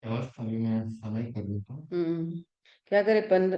दोस्त अभी मैं समय कर देता हूँ। क्या करे? 15।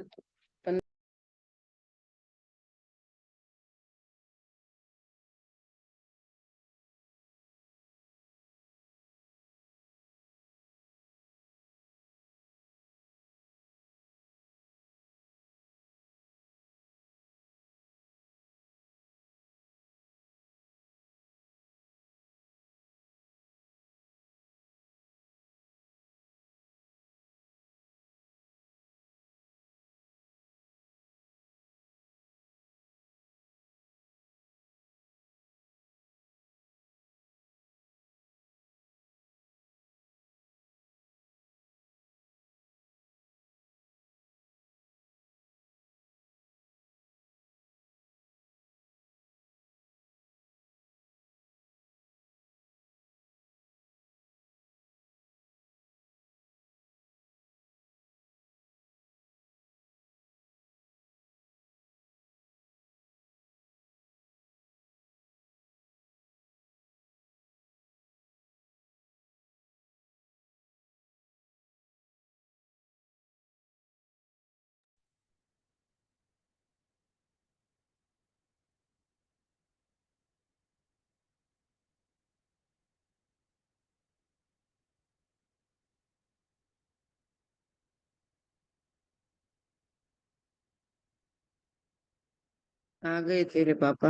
आ गए तेरे पापा।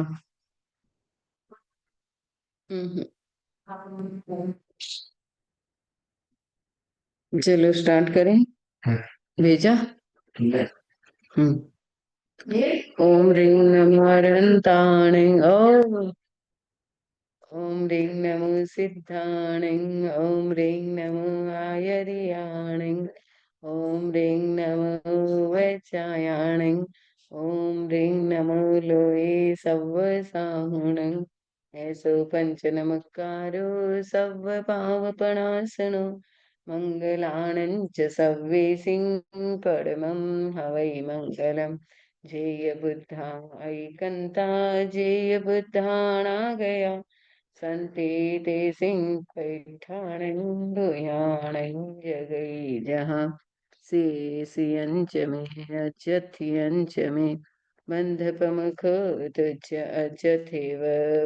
हम्म। चलो स्टार्ट करें। भेजा। हम्म। ओम ह्रीं नमो अनंताणे। ओम। ओम ह्रीं नमो सिद्धाणे। ओम ह्रीं नमो आयर्याणे। ओम ह्रीं नमो वैचायाणे। ओम ह्रीं नमो लोये सव्वसाहुणे। ऐसो पंच नमकारो सव्व पावपणासनो मंगलानं च सव्वेसिं परमं हवै मंगलम्। जेय बुद्धा ऐकंता जेय बुद्धाना गया संते ते सिंह पैठाण दुयाण जगई जहाँ से सियंच में अचथियंच में बंधपमख तुच्छ अचथेव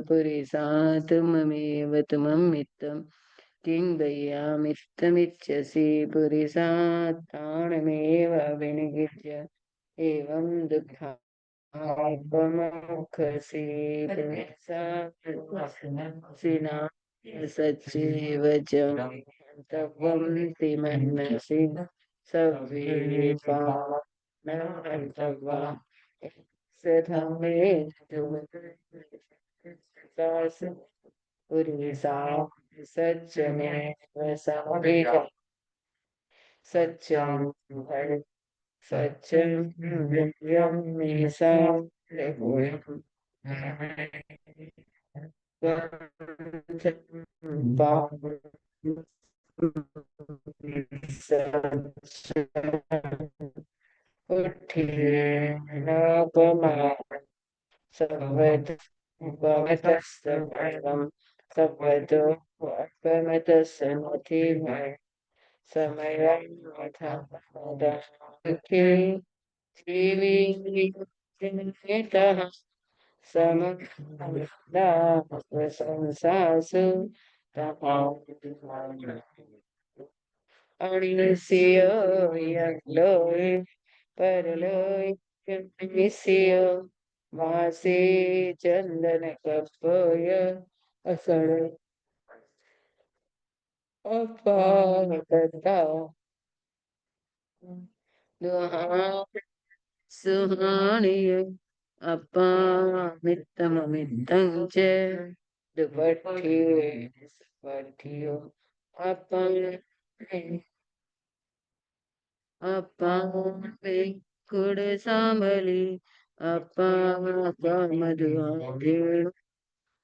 पुरिसात्ममेव तुममित्तम् किं दय्यामित्तमिच्छसि पुरिसात्ताणमेव विनिगिर्य एवं दुःखात्ममुखसि पुरिसात्सिना सच्चैव च तत्त्वं मनसि सव्ये पावनन्तवा सधम्मे पुरिसा सच्चमेव सवेद सच्चं सच्चं दिव्यं निशां सवद उपमतस्तवं सवदो उपमतसनोतिमय समयं यथामदके जीवी चिन्तितः समदाः प्रशंसासु तमां अणिनस्य यज्ञलोय परलोय विषय वासे चंदन कपय असर अपागता दुहा सुहाणीय अपामित्तममित्तं च दुपट्ठियो पट्ठियो अपं अपे कुड़ सांभली अपमधुआधेड़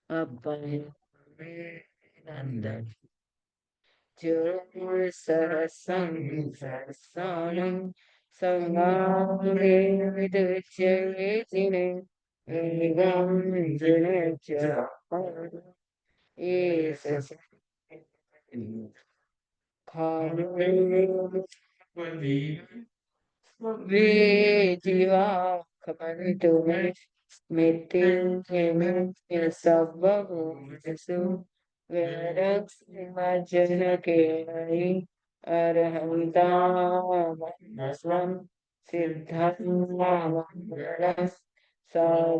अपं नंदन जो सहसं सहसानं संगामे विदुच्येतिने एवं जिनेच एष खाने वे जीवा खमंतु में मित्तिं में सबहु जसु वैरक्स मज्जन के नई अरहंतामस्वं सिद्धं सब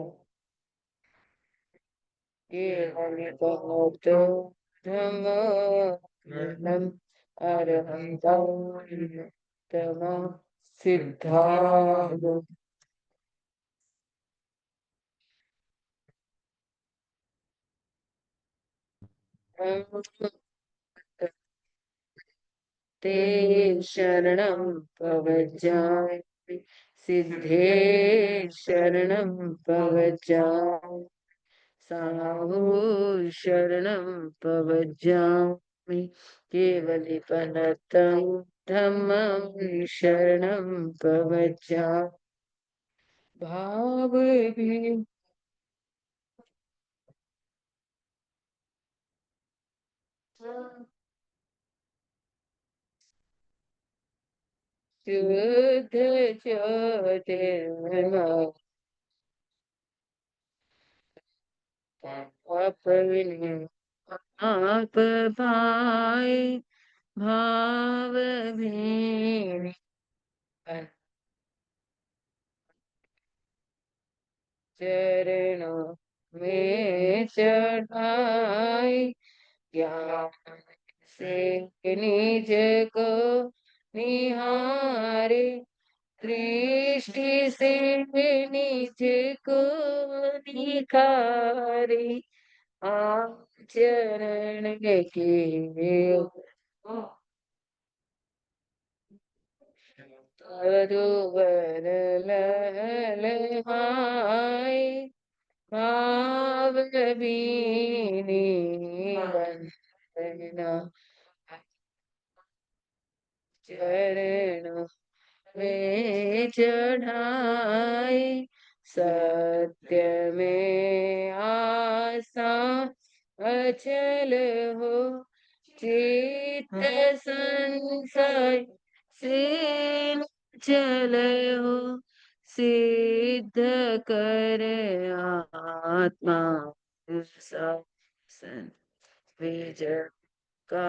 केवलिकमुक्तो धम्मं अरहंतं तम सिद्धा ते शरणं प्रव्रजामि सिद्धे शरणं प्रव्रजामि साहु शरणं प्रव्रजामि केवलिपनतं धम्मं शरणं प्रव्रजामि भाव भी शुद्ध ज्योतिर्मय अपने आप पाए भाव भीनी चरणों में चढ़ाई ज्ञान से निज को निहारे दृष्टि से निज को निखारे आचरण के तरुवर लहलहाय भाव बीनी वंदना चरण में चढ़ाए सत्य में आसा अचल हो चित्त संशय से न चल हो सिद्ध कर आत्मा सन विजय का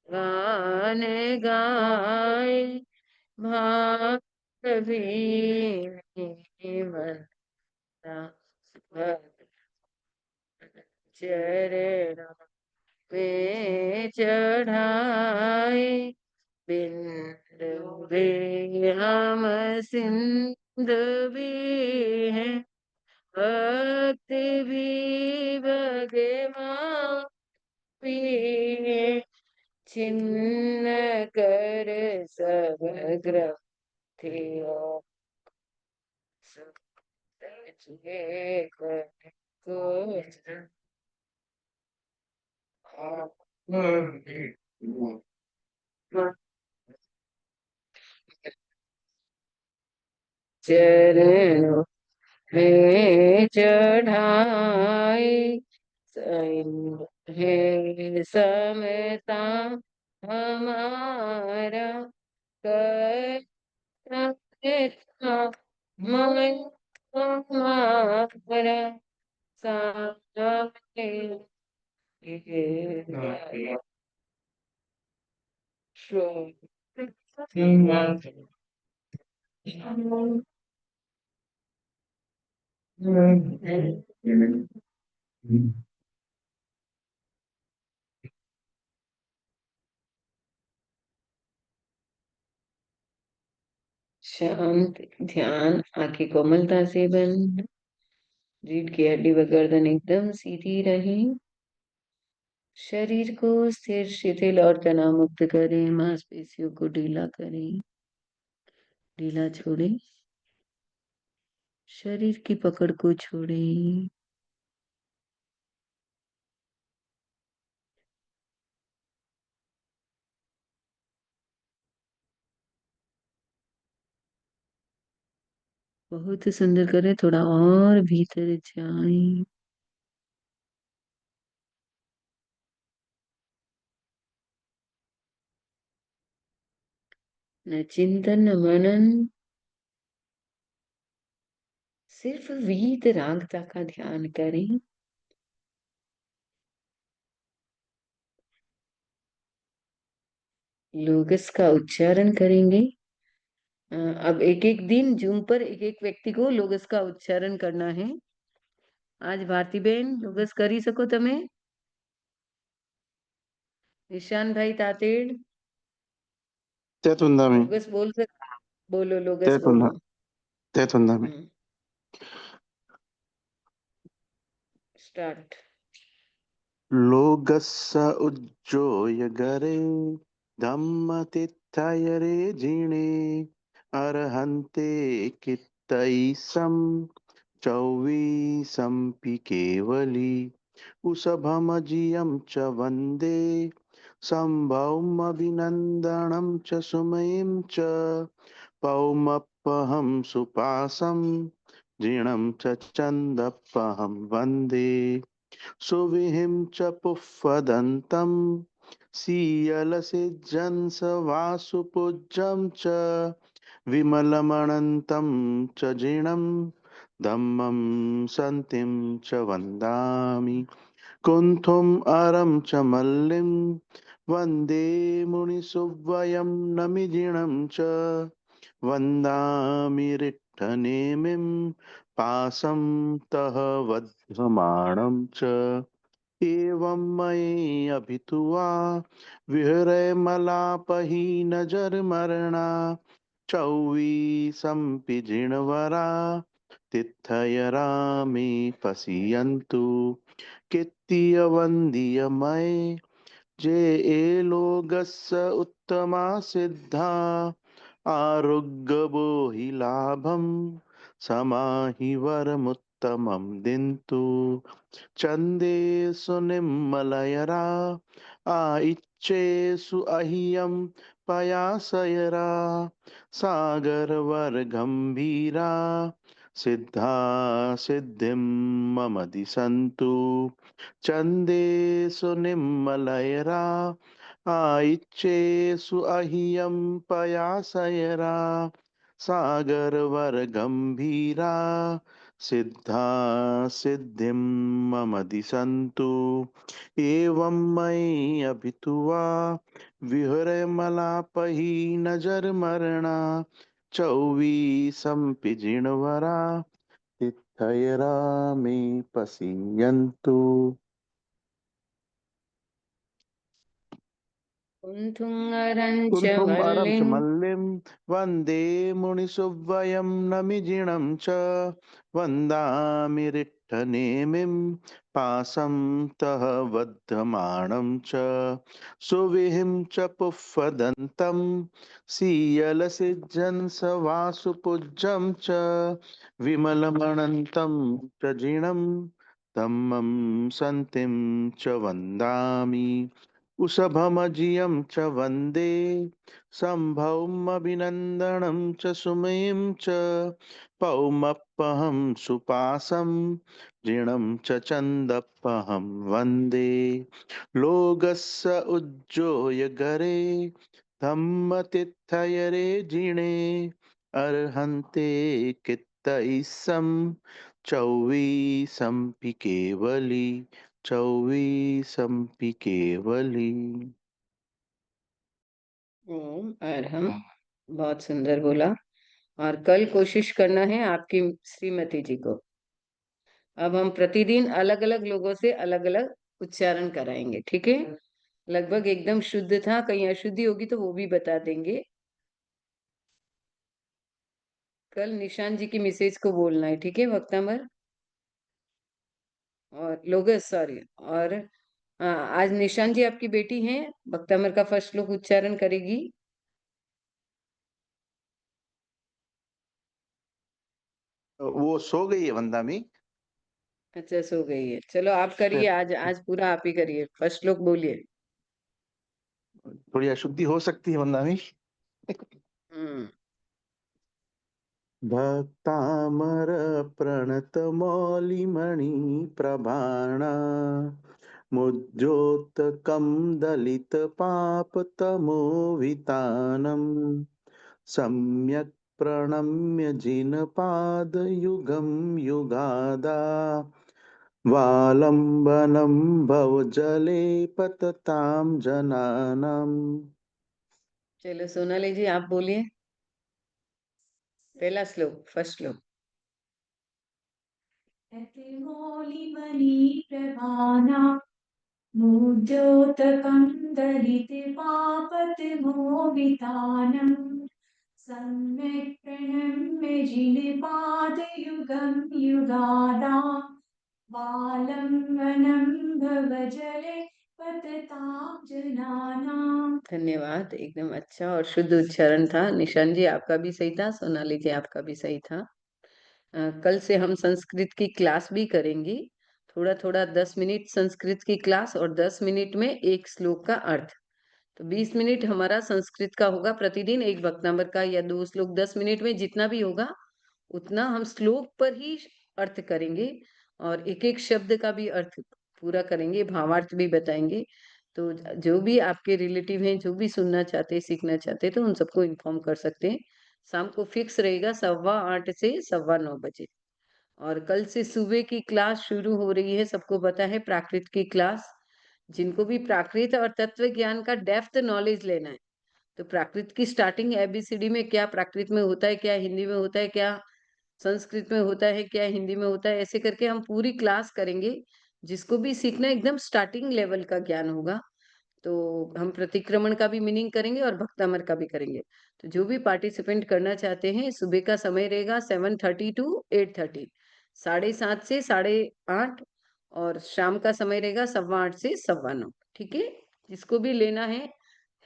गान गाए भावी मन्ना चरण पे चढ़ाए बिंदु भी हम सिंध भी हैं भक्ति भी भगवान भी हैं छिन्न कर सब ग्रंथियों तुझे को चरणों में चढ़ाए है समता हमारा करता मन हमारा सामने शांत ध्यान आंखें कोमलता से बंद रीढ़ की हड्डी व गर्दन एकदम सीधी रहे शरीर को स्थिर शिथिल और तनाव मुक्त करें मांसपेशियों को ढीला करें ढीला छोड़ें शरीर की पकड़ को छोड़ें बहुत सुंदर करें थोड़ा और भीतर जाएं न चिंतन न मनन, सिर्फ वीत रागता का ध्यान करें। लोगस का उच्चारण करेंगे। अब एक एक दिन जूम पर एक एक व्यक्ति को लोगस का उच्चारण करना है। आज भारती बहन लोगस કરી શકો તમે? निशान भाई तातेड़ तेतुंदामी लोगस बोल सकते? बोलो लोगस तेतुंदा बोलो। तेतुंदामी स्टार्ट। लोगस्स उज्जोय गरे धम्मतित्थयरे जिणे अर्हन्ते कित्तैसं चौवीसंपि केवली उषभमजियं च वन्दे सम्भवमभिनन्दनं च सुमयीं च पौमप्पहं सुपासं जीर्णं च चन्दप्पहं वन्दे सुविहिं च पुष्पदन्तं सीयलसिज्जं स वासुपूज्यं च विमलमनन्तं च जीर्णं धम्मं सन्तिं च वन्दामि कुन्थुम् अरं च मल्लिं वन्दे मुनिसुव्वयं नमिजीर्णं च वन्दामि रिट्ठनेमिं पासं तः वध्यमाणं च एवं मयि अभितुवा विहरमलापहि नजरमरणा चौवीसंपि जिणवरा तिथयरा मे पश्यन्तु कित्तीयवन्द्यमये जे एलोगस्य उत्तमा सिद्धा आरुग्यबोहि लाभं समाहि वरमुत्तमं दिन्तु चन्देषु निम्मलयरा आइच्छेषु अह्यं पयासयरा सागरवर्गम्भीरा सिद्धा सिद्धिं मम दिशन्तु चन्देषु निम्मलयरा आइच्छेषु अह्यं पयासयरा सागरवर्गम्भीरा सिद्धा सिद्धिं मम दिशन्तु एवं मयि अभितुवा विहरमलापहि नजरमरणा चौवीसंपि जिणवरा तिथयरा मे पश्यन्तु कुंथुंगरंच कुन्थुम् अरं च मल्लिं मल्लिं वन्दे मुनिसुव्वयं नमिजिणं च वन्दामि रिट्ठनेमिं पासं तः वर्धमानं च सुविहिं च पुष्पदन्तं सीयलसिज्जं स वासुपूज्यं च विमलमनन्तं च जिणं धम्मं सन्तिं च वन्दामि उषभमजियं च वन्दे सम्भवमभिनन्दनं च सुमयीं च पौमप्पहं सुपासं जीर्णं च चन्दप्पहं वन्दे लोकस्य उज्जोय गरे धम्मतिथयरे जिणे अर्हन्ते कित्तैसं चौवीसंपि केवली चौवीसंपि केवली। ओम अरहम। बहुत सुंदर बोला। और कल कोशिश करना है आपकी श्रीमती जी को। अब हम प्रतिदिन अलग अलग लोगों से अलग अलग उच्चारण कराएंगे, ठीक है? लगभग एकदम शुद्ध था, कहीं अशुद्धि होगी तो वो भी बता देंगे। कल निशान जी की मिसेज को बोलना है, ठीक है वक्तामर? और लोगस, सॉरी। और आज निशान जी आपकी बेटी हैं, वक्तामर का फर्स्ट श्लोक उच्चारण करेगी। वो सो गई है वंदा में। अच्छा, सो गई है। चलो आप करिए, आज आज पूरा आप ही करिए, फर्स्ट श्लोक बोलिए। थोड़ी अशुद्धि हो सकती है वंदा में। हम्म। भक्तामर प्रणत मौलिमणि प्रभाणा मुज्जोतकं दलित पाप तमोवितानम् सम्यक् प्रणम्य जिनपादयुगं युगादा वालम्बनं भवजले पततां जनानाम्। चलो सोनाली जी आप बोलिए पहला श्लोक, फर्स्ट श्लोक। मौलिमणिप्रभाना मूर्धोतकं दलितपापतिमोहितानं सम्यक् प्रणम्य जिनिपादयुगं युगादा वालम्बनं भवजले पततां जनानां। धन्यवाद, एकदम अच्छा और शुद्ध उच्चारण था। निशान जी आपका भी सही था, सोनाली जी आपका भी सही था। कल से हम संस्कृत की क्लास भी करेंगे, थोड़ा थोड़ा 10 मिनट संस्कृत की क्लास और 10 मिनट में एक श्लोक का अर्थ। तो 20 मिनट हमारा संस्कृत का होगा प्रतिदिन, एक भक्तामृत का या 2 श्लोक 10 मिनट में जितना भी होगा उतना हम श्लोक पर ही अर्थ करेंगे और एक एक शब्द का भी अर्थ पूरा करेंगे, भावार्थ भी बताएंगे। तो जो भी आपके रिलेटिव हैं, जो भी सुनना चाहते हैं, सीखना चाहते हैं, तो उन सबको इन्फॉर्म कर सकते हैं। शाम को फिक्स रहेगा 8:15 से 9:15 बजे। और कल से सुबह की क्लास शुरू हो रही है, सबको पता है, प्राकृत की क्लास। जिनको भी प्राकृत और तत्व ज्ञान का डेप्थ नॉलेज लेना है, तो प्राकृत की स्टार्टिंग एबीसीडी में क्या प्राकृत में होता है, क्या हिंदी में होता है, क्या संस्कृत में होता है, क्या हिंदी में होता है, ऐसे करके हम पूरी क्लास करेंगे। जिसको भी सीखना है एकदम स्टार्टिंग लेवल का ज्ञान होगा। तो हम प्रतिक्रमण का भी मीनिंग करेंगे और भक्तामर का भी करेंगे। तो जो भी पार्टिसिपेंट करना चाहते हैं, सुबह का समय रहेगा 7:30 टू 8:30, 7:30 से 8:30, और शाम का समय रहेगा 8:15 से 9:15। ठीक है, जिसको भी लेना है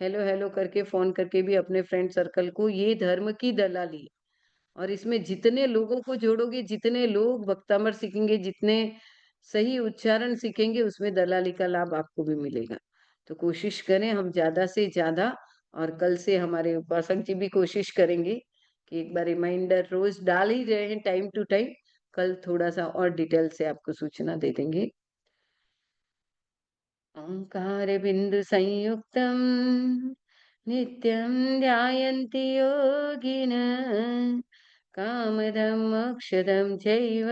हेलो हेलो करके फोन करके भी अपने फ्रेंड सर्कल को, ये धर्म की दलाली है। और इसमें जितने लोगों को जोड़ोगे, जितने लोग वक्तामर सीखेंगे, जितने सही उच्चारण सीखेंगे, उसमें दलाली का लाभ आपको भी मिलेगा। तो कोशिश करें हम ज्यादा से ज्यादा। और कल से हमारे उपासक जी भी कोशिश करेंगे कि एक बार रिमाइंडर रोज डाल ही रहे हैं टाइम टू टाइम। कल थोड़ा सा और डिटेल से आपको सूचना दे देंगे। ओंकार बिंदु संयुक्तम नित्यं ध्यायन्ति योगिनः कामदं मोक्षदं चैव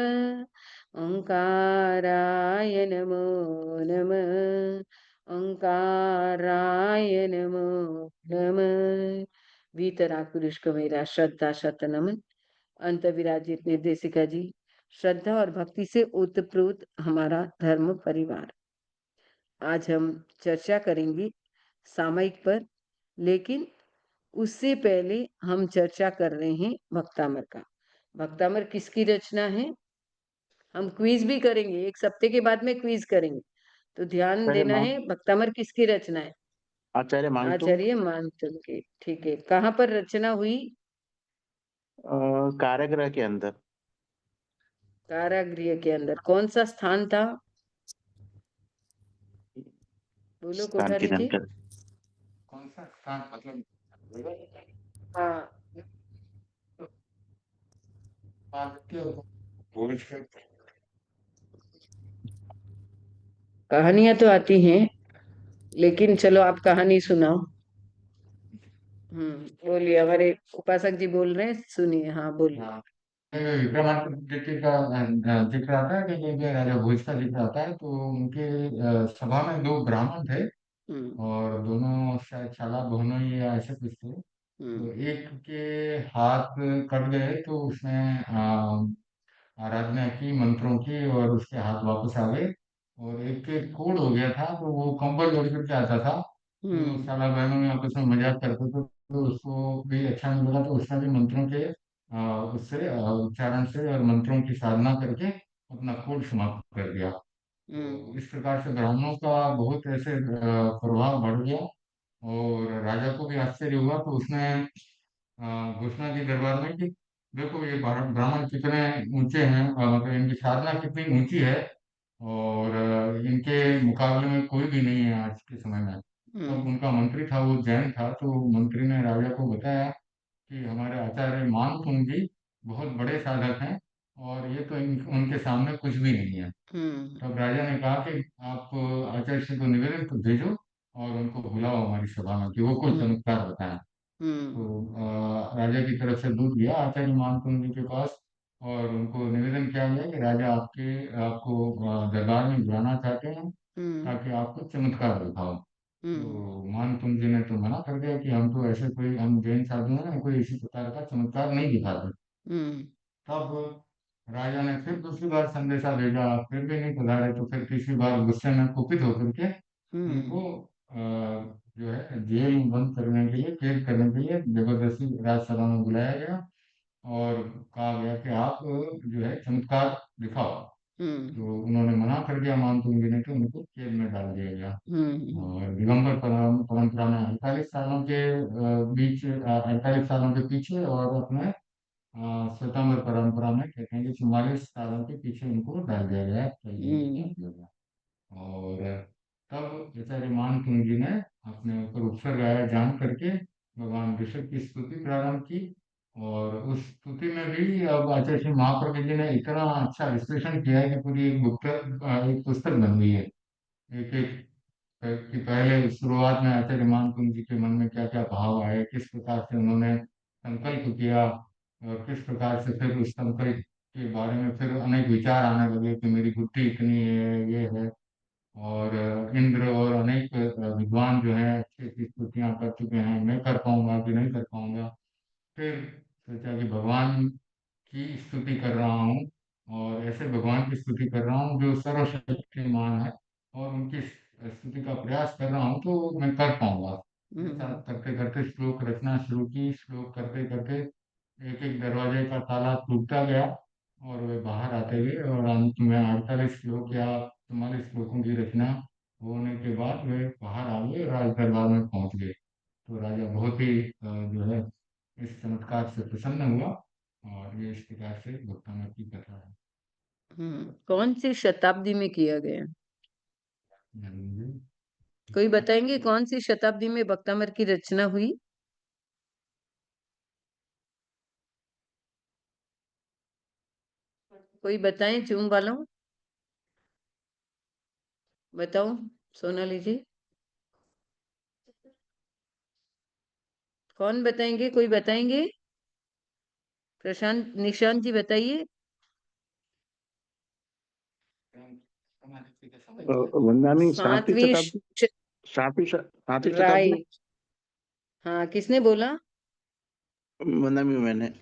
ओंकाराय नमो नमः। ओंकाराय नमो नमः। वीतराग को मेरा श्रद्धा शत नमन। अंत विराजित निर्देशिका जी, श्रद्धा और भक्ति से ओतप्रोत हमारा धर्म परिवार। आज हम चर्चा करेंगे सामयिक पर, लेकिन उससे पहले हम चर्चा कर रहे हैं भक्तामर का। भक्तामर किसकी रचना है? हम क्विज भी करेंगे, एक सप्ते के बाद में क्विज करेंगे, तो ध्यान पहले देना मा है। भक्तामर किसकी रचना है? आचार्य मांगतुम आचार्य मानतुम की। ठीक है, कहाँ पर रचना हुई? कारागृह के अंदर। कारागृह के अंदर। कौन सा स्थान था? बोलो स्थान के कोठारी नाम जी। क्या? कौन सा स्थान मतलब? हाँ, वाक्य भोज के कहानियां तो आती हैं, लेकिन चलो आप कहानी सुनाओ। बोलिए, हमारे उपासक जी बोल रहे हैं, सुनिए। हाँ बोलिए। हाँ, विक्रमादित्य का जिक्र आता है कि ये राजा भोज का जिक्र आता है। तो उनके सभा में दो ब्राह्मण थे हम्म और दोनों शायद चालाक बहनोई या ऐसे कुछ थे। हम्म तो एक के हाथ कट गए तो उसने आराधना की मंत्रों की और उसके हाथ वापस आ गए। और एक के कोढ़ हो गया था तो वो कंबल ओढ़ करके आता था। तो हम्म साला बहनों में आपस में मजाक करते थे तो उसको भी अच्छा नहीं लगा, तो उसने भी मंत्रों के उससे उच्चारण से और मंत्रों की साधना करके अपना कोढ़ समाप्त कर दिया। तो हम्म इस प्रकार से ब्राह्मणों का बहुत ऐसे प्रभाव बढ़ गया और राजा को भी आश्चर्य हुआ। तो उसने घोषणा की दरबार में कि देखो ये ब्राह्मण कितने ऊंचे हैं, मतलब इनकी साधना कितनी ऊंची है और इनके मुकाबले में कोई भी नहीं है आज के समय में। तब हम्म उनका मंत्री था, वो जैन था, तो मंत्री ने राजा को बताया कि हमारे आचार्य मानकुंड जी बहुत बड़े साधक हैं और ये तो उनके सामने कुछ भी नहीं है। हम्म तब राजा ने कहा कि आप आचार्य श्री को निवेदन को भेजो और उनको बुलाओ हमारी सभा में कि वो कोई हम्म चमत्कार बताएं। हम्म तो राजा की तरफ से दूत गया आचार्य मानकुंड जी के पास, और उनको निवेदन किया गया कि राजा आपको दरबार में बुलाना चाहते हैं, हम्म ताकि आपको चमत्कार दिखाओ। हम्म तो मानकुंड जी ने तो मना कर दिया कि हम तो ऐसे कोई, हम जैन साधु हैं, कोई इसी प्रकार का चमत्कार नहीं दिखाते। हम्म तब राजा ने फिर दूसरी बार संदेशा भेजा, फिर भी नहीं पधारे, तो फिर तीसरी बार गुस्से में कुपित होकर के हम्म उनको जो है जेल में बंद करने के लिए, कैद करने के लिए जबरदस्ती राजसभा में बुलाया गया, और कहा गया कि आप जो है चमत्कार दिखाओ। हम्म तो उन्होंने मना कर दिया मानकुंज जी ने, तो उनको जेल में डाल दिया गया। हम्म और दिगंबर परंपरा में 48 सालों के बीच, 48 सालों के पीछे, और अपने श्वेतांबर परंपरा में कहते हैं कि 44 सालों के पीछे उनको डाल दिया गया, कैद में डाल हम्म दिया गया। और तब बेचारे मानकुंज जी ने अपने ऊपर उत्सर्ग आया जान करके भगवान ऋषभ की स्तुति प्रारंभ की। और उस स्तुति में भी अब आचार्य श्री महाप्रभु जी ने इतना अच्छा विश्लेषण किया है कि पूरी एक पुस्तक बन गई है। एक एक कि पहले शुरुआत में आचार्य मानकुंज जी के मन में क्या क्या भाव आए, किस प्रकार से उन्होंने संकल्प किया, और किस प्रकार से फिर उस संकल्प के बारे में फिर अनेक विचार आने लगे कि मेरी बुद्धि इतनी है, ये है। और इंद्र और अनेक विद्वान जो हैं अच्छी अच्छी स्तुतियां कर चुके हैं, मैं कर पाऊंगा कि नहीं कर पाऊंगा। फिर सोचा कि भगवान की स्तुति कर रहा हूँ, और ऐसे भगवान की स्तुति कर रहा हूँ जो सर्वशक्तिमान है, और उनकी स्तुति का प्रयास कर रहा हूँ, तो मैं कर पाऊंगा। ऐसा हम्म करते करते श्लोक रचना शुरू की। श्लोक करते करते एक एक दरवाजे का ताला टूटता गया, और वे बाहर आते गए, और अंत में 48 श्लोक या 44 श्लोकों की रचना होने के बाद वे बाहर आ गए, राज दरबार में पहुंच गए। तो राजा बहुत ही जो है इस चमत्कार से प्रसन्न हुआ, और ये इस प्रकार से भक्तमर की कथा है। कौन सी शताब्दी में किया गया? जानूंगे। कोई बताएंगे कौन सी शताब्दी में भक्तामर की रचना हुई? कोई बताएं, चूम वालों, बताओ। सोनाली जी, कौन बताएंगे? कोई बताएंगे? प्रशांत, निशांत जी बताइए। वंदनानी सातवीं सातवीं शताब्दी, सातवीं शताब्दी। राइट। हाँ, किसने बोला? वंदनानी मैंने।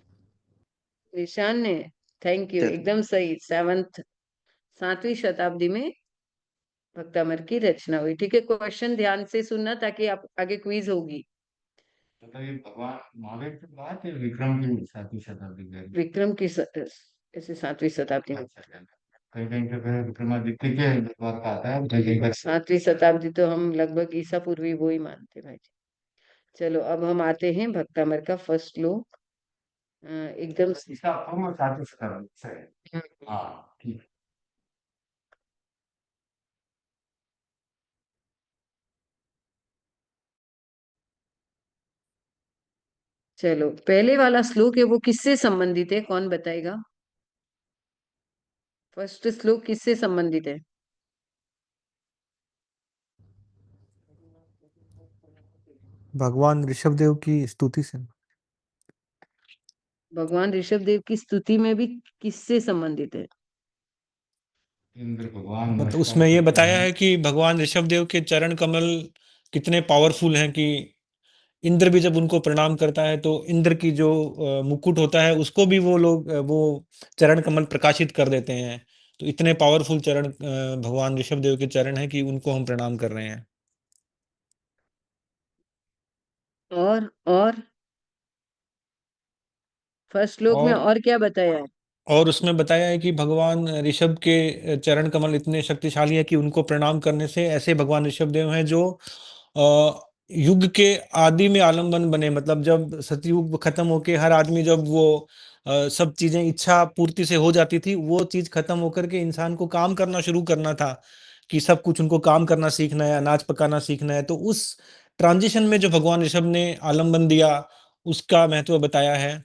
निशान ने। थैंक यू, चल। एकदम सही। सेवंथ, 7वीं शताब्दी में भक्तामर की रचना हुई। ठीक है, क्वेश्चन ध्यान से सुनना ताकि आप आगे क्विज होगी। तो ये भगवान महावीर की बात है, विक्रम की 7वीं शताब्दी की। विक्रम की ऐसे 7वीं शताब्दी में। अच्छा, कहीं कहीं पे फिर विक्रमादित्य के दरबार का आता है, कहीं कहीं पर 7वीं शताब्दी तो हम लगभग ईसा पूर्वी वो ही मानते भाई जी। चलो, अब हम आते हैं भक्तामर का फर्स्ट श्लोक। एकदम इसका पूर्व 7वीं शताब्दी से है। हम्म, हाँ, ठीक है। चलो, पहले वाला श्लोक है वो किससे संबंधित है? कौन बताएगा? फर्स्ट श्लोक किससे संबंधित है? भगवान ऋषभ देव की स्तुति से। भगवान ऋषभ देव की स्तुति में भी किससे संबंधित है? इंद्र भगवान मतलब नमस्कार उसमें ये करते बताया हैं। है कि भगवान ऋषभ देव के चरण कमल कितने पावरफुल हैं कि इंद्र भी जब उनको प्रणाम करता है तो इंद्र की जो मुकुट होता है उसको भी वो लोग वो चरण कमल प्रकाशित कर देते हैं। तो इतने पावरफुल चरण भगवान ऋषभ देव के चरण हैं कि उनको हम प्रणाम कर रहे हैं। और फर्स्ट श्लोक में और और क्या बताया है? और उसमें बताया है कि भगवान ऋषभ के चरण कमल इतने शक्तिशाली है कि उनको प्रणाम करने से ऐसे भगवान ऋषभ देव हैं जो युग के आदि में आलम्बन बने। मतलब जब सतयुग खत्म होके हर आदमी जब वो सब चीजें इच्छा पूर्ति से हो जाती थी, वो चीज खत्म होकर के इंसान को काम करना शुरू करना था कि सब कुछ उनको काम करना सीखना है, अनाज पकाना सीखना है। तो उस ट्रांजिशन में जो भगवान ऋषभ ने आलम्बन दिया उसका महत्व बताया है।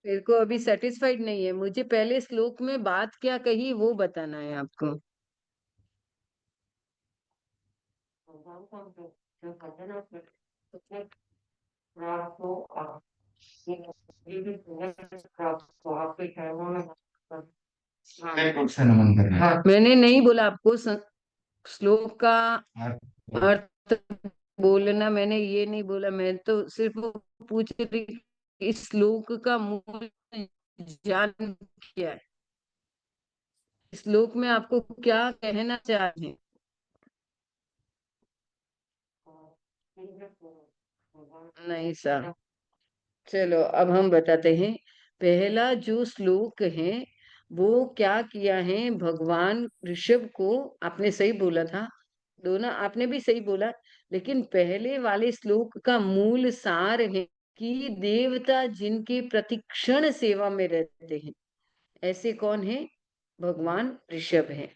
मेरे को अभी सेटिस्फाइड नहीं है, मुझे पहले श्लोक में बात क्या कही वो बताना है आपको। से नमन कर रहे हैं। मैंने नहीं बोला आपको श्लोक का आप- अर्थ बोलना, मैंने ये नहीं बोला। मैं तो सिर्फ वो पूछ रही कि इस श्लोक का मूल ज्ञान क्या है, इस श्लोक में आपको क्या कहना चाहे। नहीं सर, चलो अब हम बताते हैं। पहला जो श्लोक है वो क्या किया है, भगवान ऋषभ को, आपने सही बोला था, दोनों आपने भी सही बोला, लेकिन पहले वाले श्लोक का मूल सार है कि देवता जिनके प्रतिक्षण सेवा में रहते हैं, ऐसे कौन है, भगवान ऋषभ है।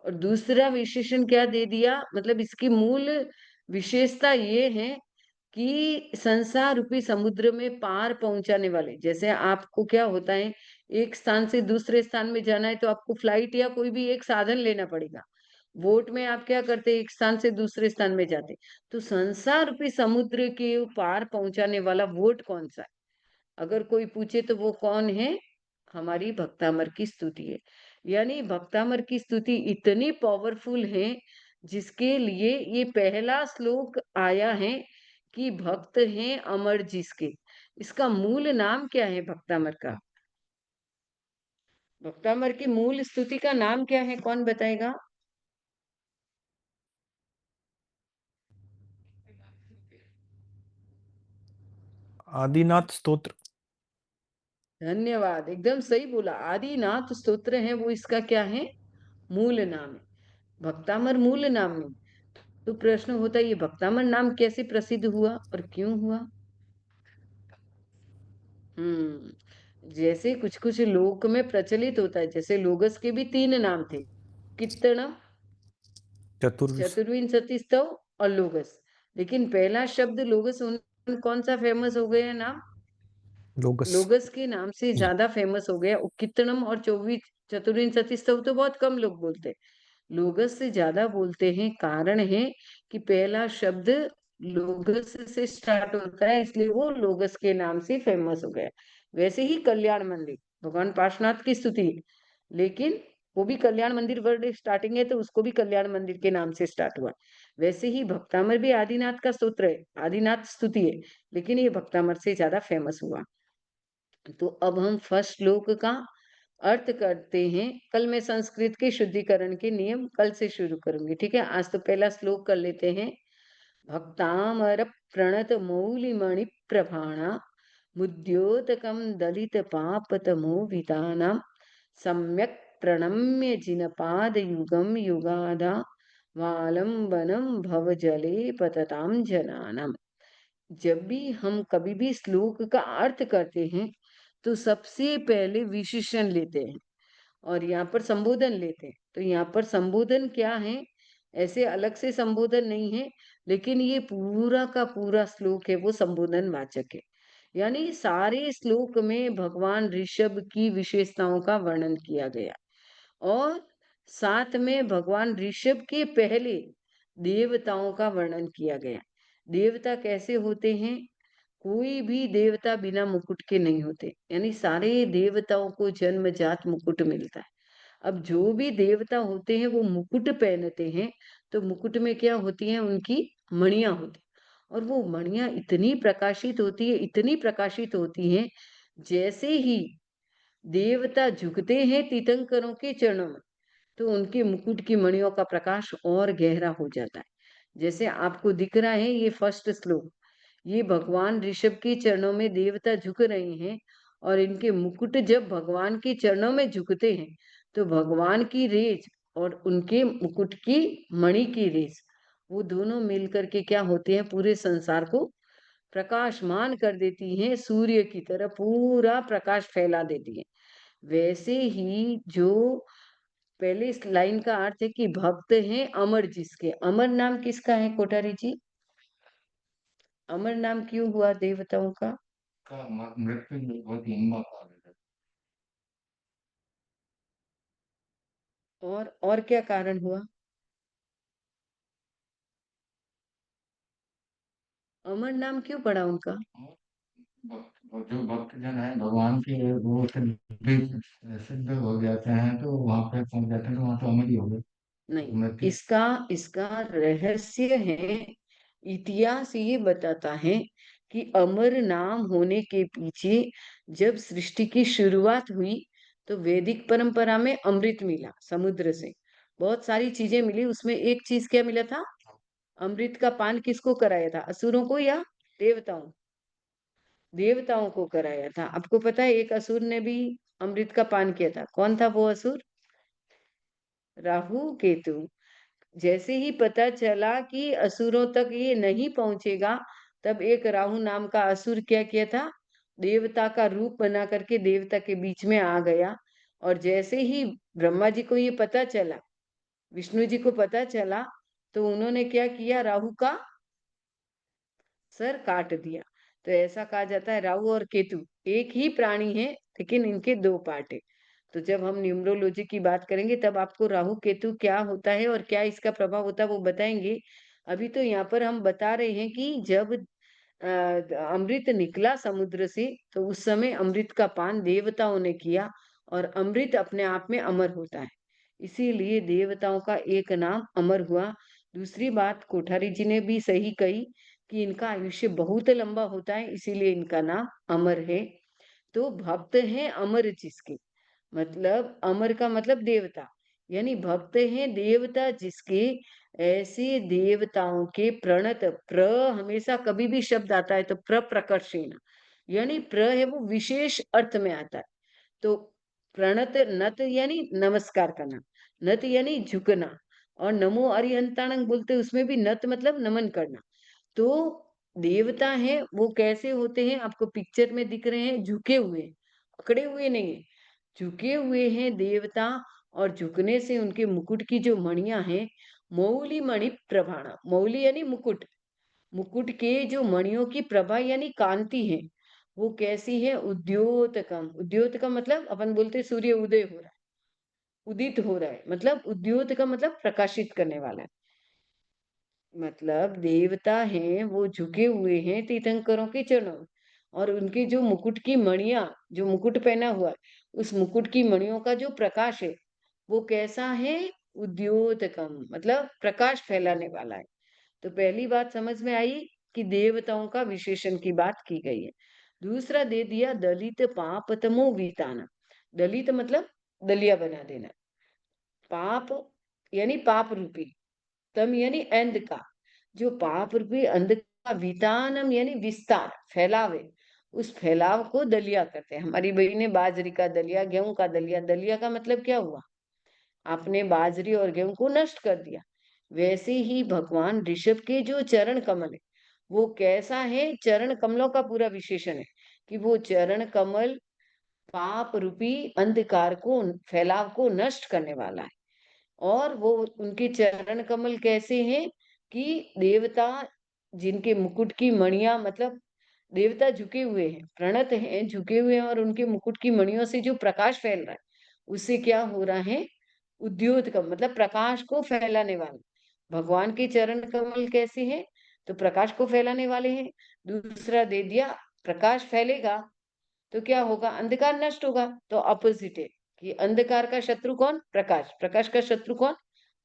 और दूसरा विशेषण क्या दे दिया, मतलब इसकी मूल विशेषता ये है कि संसार रूपी समुद्र में पार पहुंचाने वाले, जैसे आपको क्या होता है, एक स्थान से दूसरे स्थान में जाना है तो आपको फ्लाइट या कोई भी एक साधन लेना पड़ेगा। बोट में आप क्या करते हैं, एक स्थान से दूसरे स्थान में जाते। तो संसार रूपी समुद्र के पार पहुंचाने वाला वोट कौन सा है, अगर कोई पूछे तो वो कौन है, हमारी भक्तामर की स्तुति है। यानी भक्तामर की स्तुति इतनी पावरफुल है जिसके लिए ये पहला श्लोक आया है कि भक्त हैं अमर जिसके। इसका मूल नाम क्या है भक्तामर का, भक्तामर की मूल स्तुति का नाम क्या है, कौन बताएगा। आदिनाथ स्तोत्र। धन्यवाद, एकदम सही बोला, आदिनाथ स्तोत्र है वो इसका क्या है, मूल नाम है। भक्तामर मूल नाम नहीं। तो प्रश्न होता है ये भक्तामर नाम कैसे प्रसिद्ध हुआ और क्यों हुआ। जैसे कुछ कुछ लोक में प्रचलित होता है, जैसे लोगस के भी 3 नाम थे, कीर्तनम, चतुर्विश चतुर्विंशतिस्तव और लोगस। लेकिन पहला शब्द लोगस कौन सा फेमस हो गया नाम, लोगस। लोगस के नाम से ज्यादा फेमस हो गया। कीर्तनम और चतुर्विंशतिस्तव तो बहुत कम लोग बोलते हैं, लोगस से ज्यादा बोलते हैं। कारण है कि पहला शब्द लोगस से स्टार्ट होता है, इसलिए वो लोगस के नाम से फेमस हो गया। वैसे ही कल्याण मंदिर भगवान पार्श्वनाथ की स्तुति है, लेकिन वो भी कल्याण मंदिर वर्ड स्टार्टिंग है तो उसको भी कल्याण मंदिर के नाम से स्टार्ट हुआ। वैसे ही भक्तामर भी आदिनाथ का स्तोत्र है, आदिनाथ स्तुति है, लेकिन ये भक्तामर से ज्यादा फेमस हुआ। तो अब हम फर्स्ट श्लोक का अर्थ करते हैं। कल मैं संस्कृत के शुद्धिकरण के नियम कल से शुरू करूंगी, ठीक है। आज तो पहला श्लोक कर लेते हैं। भक्तामर प्रणत मौलिमणि प्रभाणा मुद्योतकम दलित पापतमो वितानां सम्यक प्रणम्य जिनपाद युगम युगादा वालंबनम भवजले पतताम जनानाम। जब भी हम कभी भी श्लोक का अर्थ करते हैं तो सबसे पहले विशेषण लेते हैं और यहाँ पर संबोधन लेते हैं। तो यहाँ पर संबोधन क्या है, ऐसे अलग से संबोधन नहीं है, लेकिन ये पूरा का पूरा श्लोक है वो संबोधन वाचक है। यानी सारे श्लोक में भगवान ऋषभ की विशेषताओं का वर्णन किया गया और साथ में भगवान ऋषभ के पहले देवताओं का वर्णन किया गया। देवता कैसे होते हैं, कोई भी देवता बिना मुकुट के नहीं होते, यानी सारे देवताओं को जन्मजात मुकुट मिलता है। अब जो भी देवता होते हैं वो मुकुट पहनते हैं, तो मुकुट में क्या होती हैं, उनकी मणियां होती हैं। और वो मणियां इतनी प्रकाशित होती है, इतनी प्रकाशित होती हैं, जैसे ही देवता झुकते हैं तीर्थंकरों के चरणों में तो उनके मुकुट की मणियों का प्रकाश और गहरा हो जाता है। जैसे आपको दिख रहा है ये फर्स्ट श्लोक, ये भगवान ऋषभ के चरणों में देवता झुक रहे हैं और इनके मुकुट जब भगवान के चरणों में झुकते हैं तो भगवान की रेज और उनके मुकुट की मणि की रेज, वो दोनों मिलकर के क्या होते हैं, पूरे संसार को प्रकाशमान कर देती हैं, सूर्य की तरह पूरा प्रकाश फैला देती है। वैसे ही जो पहले इस लाइन का अर्थ है कि भक्त हैं अमर जिसके, अमर नाम किसका है कोठारी जी, अमर नाम क्यों हुआ देवताओं का। का मृत्यु बहुत लंबा काल है। और क्या कारण हुआ, अमर नाम क्यों पड़ा उनका? जो भक्तजन है भगवान के, वो सिद्ध सिद्ध हो जाते हैं, तो वहां पे पहुंच जाते हैं, तो वहां तो अमर ही हो गए। नहीं, उन्नति। इसका इसका रहस्य है, इतिहास ये बताता है कि अमर नाम होने के पीछे जब सृष्टि की शुरुआत हुई तो वैदिक परंपरा में अमृत मिला समुद्र से, बहुत सारी चीजें मिली, उसमें एक चीज क्या मिला था? अमृत का पान किसको कराया था? असुरों को या देवताओं? देवताओं को कराया था। आपको पता है एक असुर ने भी अमृत का पान किया था, कौन था वो असुर? राहु केतु। जैसे ही पता चला कि असुरों तक ये नहीं पहुंचेगा, तब एक राहु नाम का असुर क्या किया था? देवता का रूप बना करके देवता के बीच में आ गया। और जैसे ही ब्रह्मा जी को ये पता चला, विष्णु जी को पता चला, तो उन्होंने क्या किया? राहु का सर काट दिया। तो ऐसा कहा जाता है राहु और केतु एक ही प्राणी है, लेकिन इनके दो पार्ट है। तो जब हम न्यूमरोलॉजी की बात करेंगे तब आपको राहु केतु क्या होता है और क्या इसका प्रभाव होता है वो बताएंगे। अभी तो यहाँ पर हम बता रहे हैं कि जब अमृत निकला समुद्र से, तो उस समय अमृत का पान देवताओं ने किया, और अमृत अपने आप में अमर होता है, इसीलिए देवताओं का एक नाम अमर हुआ। दूसरी बात कोठारी जी ने भी सही कही कि इनका आयुष्य बहुत लंबा होता है, इसीलिए इनका नाम अमर है। तो भक्त हैं अमर जिसके, मतलब अमर का मतलब देवता, यानी भक्त हैं देवता जिसके। ऐसे देवताओं के प्रणत, प्र हमेशा कभी भी शब्द आता है तो प्रकर्षेण, यानी प्र है वो विशेष अर्थ में आता है। तो प्रणत, नत यानी नमस्कार करना, नत यानी झुकना, और नमो अरिहंताणं बोलते उसमें भी नत मतलब नमन करना। तो देवता हैं वो कैसे होते हैं? आपको पिक्चर में दिख रहे हैं, झुके हुए, अकड़े हुए नहीं है, झुके हुए हैं देवता। और झुकने से उनके मुकुट की जो मणियां हैं, मौली मणि प्रभाणा, मौली यानी मुकुट, मुकुट के जो मणियों की प्रभा यानी कांति है, वो कैसी है? उद्योतकम, उद्योतकम मतलब अपन बोलते हैं सूर्य उदय हो रहा है, उदित हो रहा है, मतलब उद्योतकम मतलब प्रकाशित करने वाला है। मतलब देवता हैं वो झुके हुए हैं तीर्थंकरों के चरणों में, और उनके जो मुकुट की मणियां, जो मुकुट पहना हुआ है, उस मुकुट की मणियों का जो प्रकाश है वो कैसा है? उद्योतकम मतलब प्रकाश फैलाने वाला है। तो पहली बात समझ में आई कि देवताओं का विशेषण की बात की गई है। दूसरा दे दिया दलित पापतमो विताना। दलित मतलब दलिया बना देना, पाप यानी पाप रूपी, तम यानी अंध, जो पाप रूपी अंध का वितानम यानी विस्तार, फैलाव है, उस फैलाव को दलिया करते हैं। हमारी बहन ने बाजरी का दलिया, गेहूं का दलिया, दलिया का मतलब क्या हुआ? आपने बाजरी और गेहूं को नष्ट कर दिया। वैसे ही भगवान ऋषभ के जो चरण कमल है, वो कैसा है? चरण कमलों का पूरा विशेषण है कि वो चरण कमल पाप रूपी अंधकार को, फैलाव को नष्ट करने वाला है। और वो उनके चरण कमल कैसे हैं? कि देवता जिनके मुकुट की मणियां, मतलब देवता झुके हुए हैं, प्रणत हैं, झुके हुए हैं, और उनके मुकुट की मणियों से जो प्रकाश फैल रहा है, उससे क्या हो रहा है? उद्योतकम मतलब प्रकाश को फैलाने वाले। भगवान के चरण कमल कैसे हैं? तो प्रकाश को फैलाने वाले हैं। दूसरा दे दिया, प्रकाश फैलेगा तो क्या होगा? अंधकार नष्ट होगा। तो अपोजिट है कि अंधकार का शत्रु कौन? प्रकाश, प्रकाश का शत्रु कौन?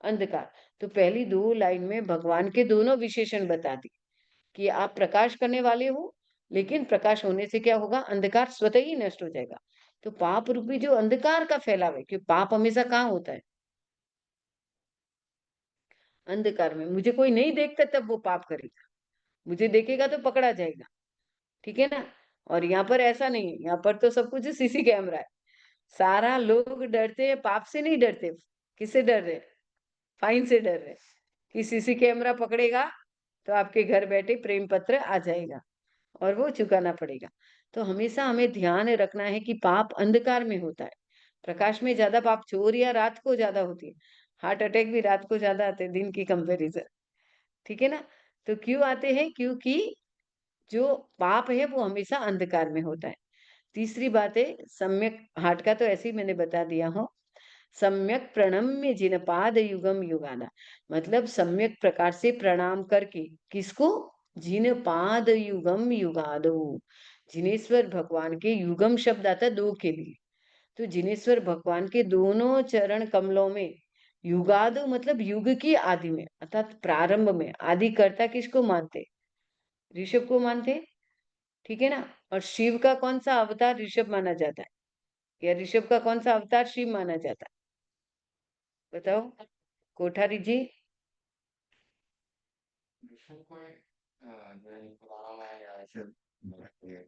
अंधकार। तो पहली दो लाइन में भगवान के दोनों विशेषण बता दी कि आप प्रकाश करने वाले हो, लेकिन प्रकाश होने से क्या होगा? अंधकार स्वतः ही नष्ट हो जाएगा। तो पाप रूपी जो अंधकार का फैलाव है, कि पाप हमेशा कहाँ होता है? अंधकार में। मुझे कोई नहीं देखता तब वो पाप करेगा, मुझे देखेगा तो पकड़ा जाएगा, ठीक है ना? और यहाँ पर ऐसा नहीं है, यहाँ पर तो सब कुछ सीसी कैमरा है। सारा लोग डरते हैं, पाप से नहीं डरते। किससे डर रहे? फाइन से डर रहे कि सीसी कैमरा पकड़ेगा तो आपके घर बैठे प्रेम पत्र आ जाएगा और वो चुकाना पड़ेगा। तो हमेशा हमें ध्यान रखना है कि पाप अंधकार में होता है, प्रकाश में ज्यादा पाप, चोरियां रात को ज्यादा होती है, हार्ट अटैक भी रात को ज्यादा आते हैं दिन की कंपेरिजन, ठीक है ना? तो क्यों आते हैं? क्योंकि जो पाप है वो हमेशा अंधकार में होता है। तीसरी बात है सम्यक, हार्ट का तो ऐसे ही मैंने बता दिया हूँ। सम्यक प्रणम्य जिनपाद युगम युगाना, मतलब सम्यक प्रकार से प्रणाम करके, किसको? जिन पाद युगम युगादो, जिनेश्वर भगवान के युगम शब्द आता है दो के लिए, तो जिनेश्वर भगवान के दोनों चरण कमलों में युगादो मतलब युग की आदि में अर्थात प्रारंभ में, आदि कर्ता किसको मानते? ऋषभ को मानते, ठीक है ना। और शिव का कौन सा अवतार ऋषभ माना जाता है, या ऋषभ का कौन सा अवतार शिव माना जाता है? बताओ कोठारी जी। ऋषभ को एक जो पुराणों में या ऐसे रखते हैं।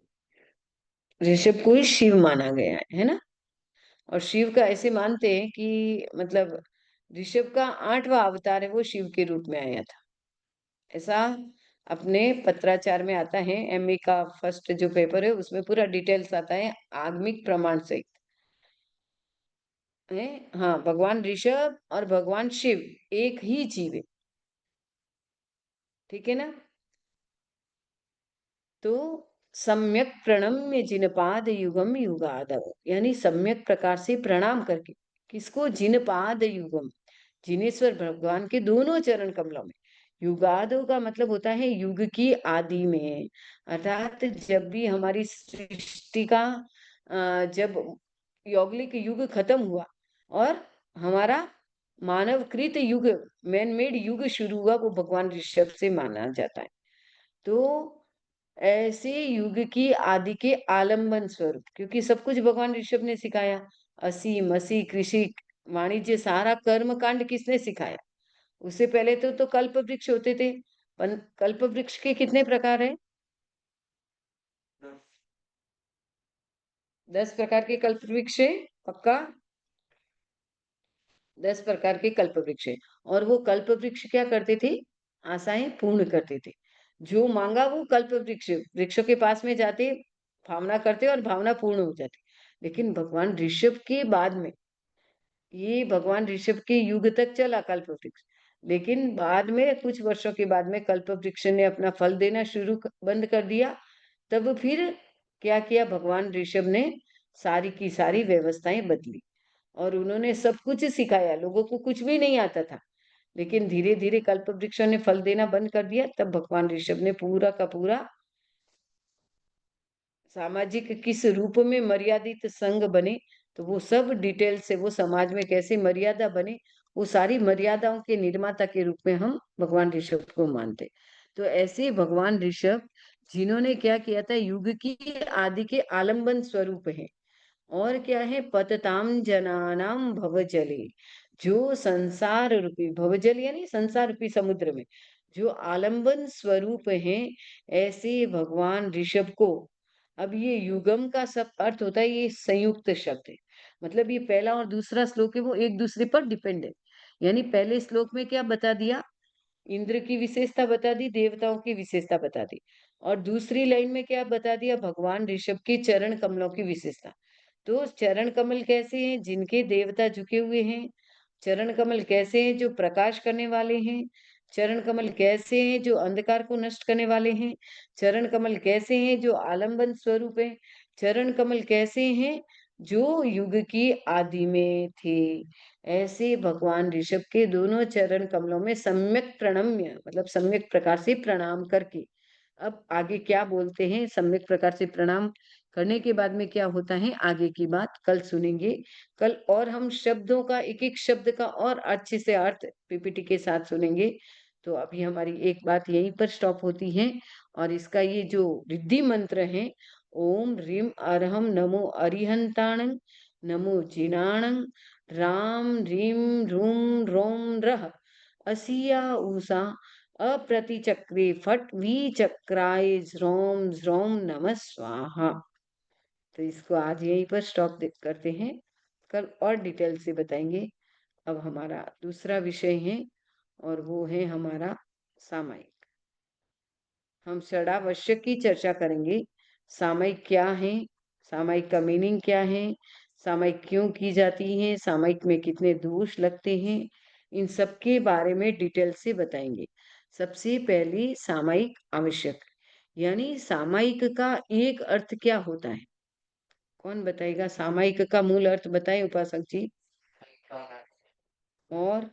ऋषभ को ही शिव माना गया है ना। और शिव का ऐसे मानते हैं कि मतलब ऋषभ का 8वां अवतार है, वो शिव के रूप में आया था, ऐसा अपने पत्राचार में आता है। एमए का फर्स्ट जो पेपर है उसमें पूरा डिटेल्स आता है आगमिक प्रमाण सहित है। हाँ, भगवान ऋषभ और भगवान शिव एक ही जीव है, ठीक है ना। तो सम्यक प्रणम्य जिनपाद युगम युगादव, यानी सम्यक प्रकार से प्रणाम करके, किसको? जिनपाद युगम, जिनेश्वर भगवान के दोनों चरण कमलों में। युगादो का मतलब होता है युग की आदि में, अर्थात जब भी हमारी सृष्टि का जब यौगिक युग खत्म हुआ और हमारा मानवकृत युग, मैन मेड युग शुरू हुआ, वो भगवान ऋषभ से माना जाता है। तो ऐसे युग की आदि के आलंबन स्वरूप, क्योंकि सब कुछ भगवान ऋषभ ने सिखाया, असी मसी कृषि वाणिज्य सारा कर्म कांड किसने सिखाया? उससे पहले तो कल्प वृक्ष होते थे। कल्प वृक्ष के कितने प्रकार है? 10 प्रकार के कल्प वृक्ष है, पक्का? 10 प्रकार के कल्प वृक्ष है। और वो कल्प वृक्ष क्या करते थे? आशाएं पूर्ण करते थे। जो मांगा वो कल्प वृक्ष वृक्षों के पास में जाते, भावना करते और भावना पूर्ण हो जाती। लेकिन भगवान ऋषभ के बाद में, ये भगवान ऋषभ के युग तक चला कल्प वृक्ष, लेकिन बाद में कुछ वर्षों के बाद में कल्प वृक्ष ने अपना फल देना बंद कर दिया। तब फिर क्या किया भगवान ऋषभ ने? सारी की सारी व्यवस्थाएं बदली और उन्होंने सब कुछ सिखाया, लोगों को कुछ भी नहीं आता था। लेकिन धीरे धीरे कल्प वृक्ष ने फल देना बंद कर दिया, तब भगवान ऋषभ ने पूरा का पूरा सामाजिक किस रूप में मर्यादित संघ बने, तो वो सब डिटेल से, वो समाज में कैसे मर्यादा बने, वो सारी मर्यादाओं के निर्माता के रूप में हम भगवान ऋषभ को मानते। तो ऐसे भगवान ऋषभ जिन्होंने क्या किया था, युग की आदि के आलंबन स्वरूप है। और क्या है? पतताम जनानाम भवजले, जो संसार रूपी भवजल यानी संसार रूपी समुद्र में जो आलंबन स्वरूप है, ऐसे भगवान ऋषभ को। अब ये युगम का सब अर्थ होता है, ये संयुक्त शब्द है, मतलब ये पहला और दूसरा श्लोक है वो एक दूसरे पर डिपेंड है। यानी पहले श्लोक में क्या बता दिया? इंद्र की विशेषता बता दी, देवताओं की विशेषता बता दी। और दूसरी लाइन में क्या बता दिया? भगवान ऋषभ के चरण कमलों की विशेषता। तो चरण कमल कैसे हैं? जिनके देवता झुके हुए हैं। चरण कमल कैसे हैं? जो प्रकाश करने वाले हैं। चरण कमल कैसे हैं? जो अंधकार को नष्ट करने वाले हैं। चरण कमल कैसे हैं? जो आलंबन स्वरूप है। चरण कमल कैसे हैं? जो युग की आदि में थे। ऐसे भगवान ऋषभ के दोनों चरण कमलों में सम्यक प्रणम्य मतलब सम्यक प्रकार से प्रणाम करके, अब आगे क्या बोलते हैं, सम्यक प्रकार से प्रणाम करने के बाद में क्या होता है, आगे की बात कल सुनेंगे। कल और हम शब्दों का, एक एक शब्द का और अच्छे से अर्थ पीपीटी के साथ सुनेंगे। तो अभी हमारी एक बात यहीं पर स्टॉप होती है। और इसका ये जो रिद्धि मंत्र है, ओम ह्रीम अरहम नमो अरिहंताणं नमो जिनाणं राम रीम रूम रोम रह असिया उषा अप्रतिचक्रे फट वी चक्राय ज्रोम ज्रोम नमः स्वाहा। तो इसको आज यहीं पर स्टॉप करते हैं, कल और डिटेल से बताएंगे। अब हमारा दूसरा विषय है और वो है हमारा सामायिक। हम षडावश्यक की चर्चा करेंगे। सामायिक क्या है, सामायिक का मीनिंग क्या है, सामायिक क्यों की जाती है, सामायिक में कितने दोष लगते हैं, इन सब के बारे में डिटेल से बताएंगे। सबसे पहले सामायिक आवश्यक, यानी सामायिक का एक अर्थ क्या होता है? कौन बताएगा? सामायिक का मूल अर्थ बताएं उपासक जी। और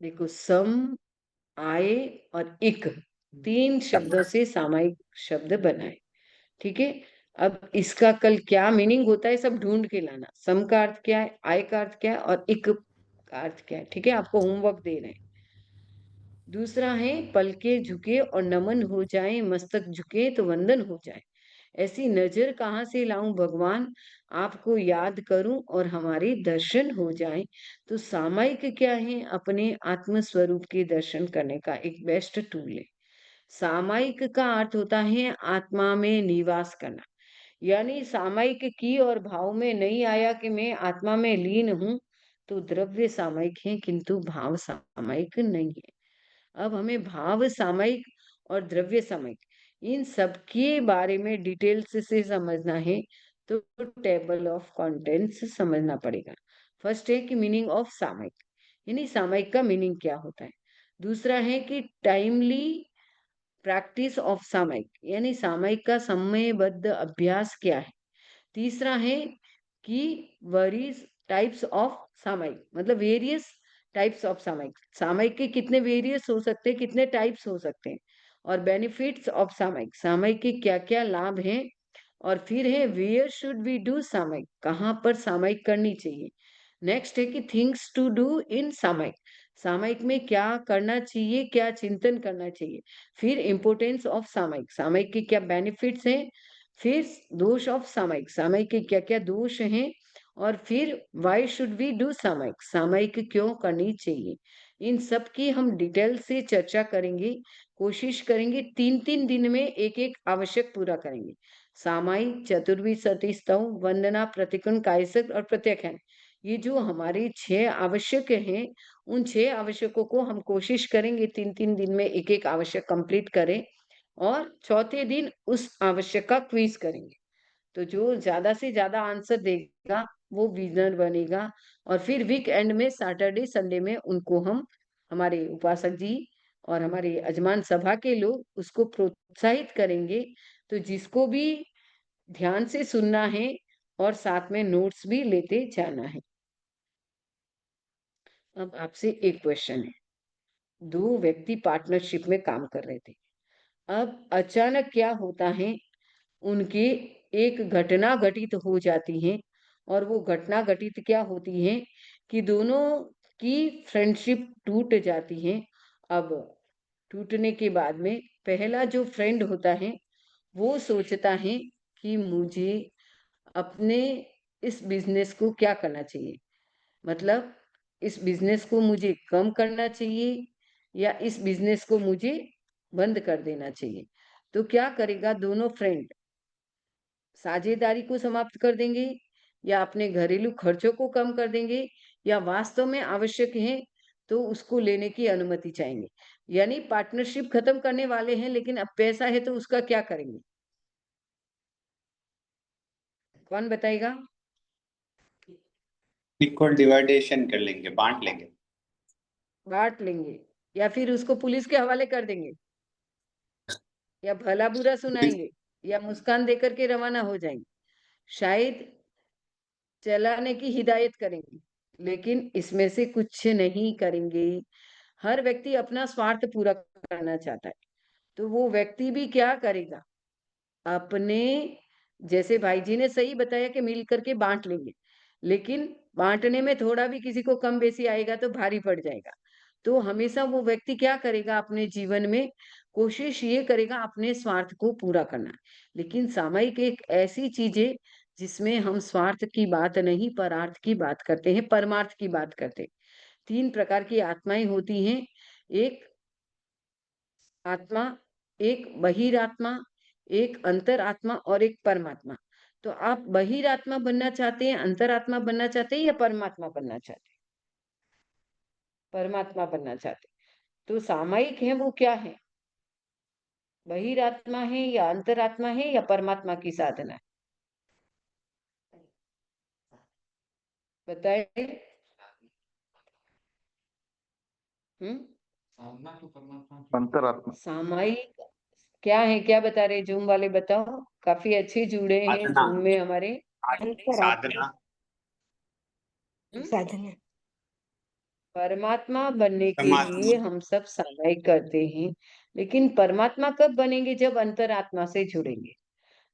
देखो, सम, आए और इक, 3 शब्दों से सामायिक शब्द बनाए। ठीक है। अब इसका कल क्या मीनिंग होता है सब ढूंढ के लाना। सम का अर्थ क्या है, आय का अर्थ क्या है और इक का अर्थ क्या है। ठीक है, आपको होमवर्क दे रहे हैं। दूसरा है पलके झुके और नमन हो जाए, मस्तक झुके तो वंदन हो जाए। ऐसी नजर कहाँ से लाऊं भगवान, आपको याद करूं और हमारे दर्शन हो जाए। तो सामायिक क्या है, अपने आत्म स्वरूप के दर्शन करने का एक बेस्ट टूल है। सामायिक का अर्थ होता है आत्मा में निवास करना। यानी सामायिक की और भाव में नहीं आया कि मैं आत्मा में लीन हूं, तो द्रव्य सामायिक है किंतु भाव सामायिक नहीं है। अब हमें भाव सामायिक और द्रव्य सामायिक इन सब के बारे में डिटेल्स से समझना है, तो टेबल ऑफ कंटेंट्स समझना पड़ेगा। फर्स्ट है कि मीनिंग ऑफ सामायिक, यानी सामायिक का मीनिंग क्या होता है। दूसरा है कि टाइमली प्रैक्टिस ऑफ सामायिक, यानी सामायिक का समयबद्ध अभ्यास क्या है। तीसरा है कि वरीज टाइप्स ऑफ सामायिक, मतलब वेरियस टाइप्स ऑफ सामायिक, सामायिक के कितने वेरियस हो सकते हैं, कितने टाइप्स हो सकते हैं। और बेनिफिट्स ऑफ सामायिक, सामायिक के क्या क्या लाभ हैं। और फिर है वेयर शुड वी डू सामायिक, कहाँ पर सामायिक करनी चाहिए। नेक्स्ट है कि थिंग्स टू डू इन सामायिक, सामायिक में क्या करना चाहिए, क्या चिंतन करना चाहिए। फिर इम्पोर्टेंस ऑफ सामायिक, सामायिक के क्या बेनिफिट्स हैं। फिर दोष ऑफ सामायिक, सामायिक के क्या क्या दोष हैं। और फिर वाई शुड वी डू सामायिक, सामायिक क्यों करनी चाहिए। इन सब की हम डिटेल से चर्चा करेंगे। कोशिश करेंगे 3-3 दिन में एक एक आवश्यक पूरा करेंगे। सामायिक, चतुर्विध सती स्तव, वंदना, प्रतिकुण, कायसक और प्रत्याख्यान, ये जो हमारे 6 आवश्यक हैं, उन 6 आवश्यकों को हम कोशिश करेंगे 3-3 दिन में एक एक आवश्यक कंप्लीट करें। और चौथे दिन उस आवश्यक का क्विज करेंगे। तो जो ज्यादा से ज्यादा आंसर देगा वो विनर बनेगा। और फिर वीक एंड में सैटरडे संडे में उनको हम, हमारे उपासक जी और हमारे अजमान सभा के लोग उसको प्रोत्साहित करेंगे। तो जिसको भी ध्यान से सुनना है और साथ में नोट्स भी लेते जाना है। अब आपसे एक क्वेश्चन है। 2 व्यक्ति पार्टनरशिप में काम कर रहे थे। अब अचानक क्या होता है, उनके एक घटना घटित हो जाती है। और वो घटना घटित क्या होती है कि दोनों की फ्रेंडशिप टूट जाती है। अब टूटने के बाद में पहला जो फ्रेंड होता है वो सोचता है कि मुझे अपने इस बिजनेस को क्या करना चाहिए, मतलब इस बिजनेस को मुझे कम करना चाहिए या इस बिजनेस को मुझे बंद कर देना चाहिए। तो क्या करेगा, दोनों फ्रेंड साझेदारी को समाप्त कर देंगे या अपने घरेलू खर्चों को कम कर देंगे या वास्तव में आवश्यक है तो उसको लेने की अनुमति चाहेंगे। यानी पार्टनरशिप खत्म करने वाले हैं लेकिन अब पैसा है तो उसका क्या करेंगे, कौन बताएगा। इक्वल डिवाइडेशन कर लेंगे, बांट लेंगे। बांट लेंगे या फिर उसको पुलिस के हवाले कर देंगे या भला बुरा सुनाएंगे या मुस्कान देकर के रवाना हो जाएंगे। शायद चलाने की हिदायत करेंगे लेकिन इसमें से कुछ नहीं करेंगे। हर व्यक्ति अपना स्वार्थ पूरा करना चाहता है। तो वो व्यक्ति भी क्या करेगा, अपने, जैसे भाई जी ने सही बताया कि मिल करके बांट लेंगे, लेकिन बांटने में थोड़ा भी किसी को कम बेसी आएगा तो भारी पड़ जाएगा। तो हमेशा वो व्यक्ति क्या करेगा, अपने जीवन में कोशिश ये करेगा अपने स्वार्थ को पूरा करना। लेकिन सामायिक एक ऐसी चीज है जिसमें हम स्वार्थ की बात नहीं परार्थ की बात करते हैं, परमार्थ की बात करते हैं। 3 प्रकार की आत्माएं होती हैं, एक आत्मा, एक बहिरात्मा, एक अंतरात्मा और एक परमात्मा। तो आप बहिरात्मा बनना चाहते हैं, अंतरात्मा बनना चाहते हैं या परमात्मा बनना चाहते हैं। परमात्मा बनना चाहते हैं। तो सामायिक है वो क्या है, बहिरात्मा है या अंतरात्मा है या परमात्मा की साधना है, बताइए। साधना तो परमात्मा की अंतरात्मा। सामायिक क्या है, क्या बता रहे जूम वाले, बताओ। काफी अच्छे जुड़े हैं साधना, जूम में हमारे। साधना, हम्म? साधना परमात्मा बनने के परमात्मा लिए हम सब सामायिक करते हैं, लेकिन परमात्मा कब बनेंगे? जब अंतरात्मा से जुड़ेंगे।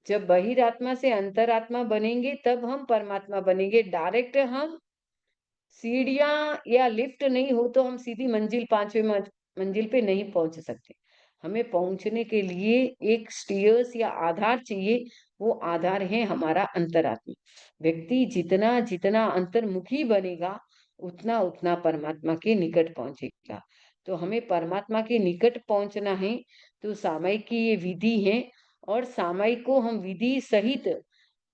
जब बहिरात्मा से अंतरात्मा बनेंगे तब हम परमात्मा बनेंगे। डायरेक्ट हम सीढ़ियां या लिफ्ट नहीं हो तो हम सीधी मंजिल 5वें मंजिल पे नहीं पहुंच सकते। हमें पहुंचने के लिए एक स्टेयर्स या आधार चाहिए। वो आधार है हमारा अंतरात्मा। व्यक्ति जितना जितना अंतर्मुखी बनेगा उतना उतना परमात्मा के निकट पहुंचेगा। तो हमें परमात्मा के निकट पहुंचना है तो सामायिक की ये विधि है, और सामायिक को हम विधि सहित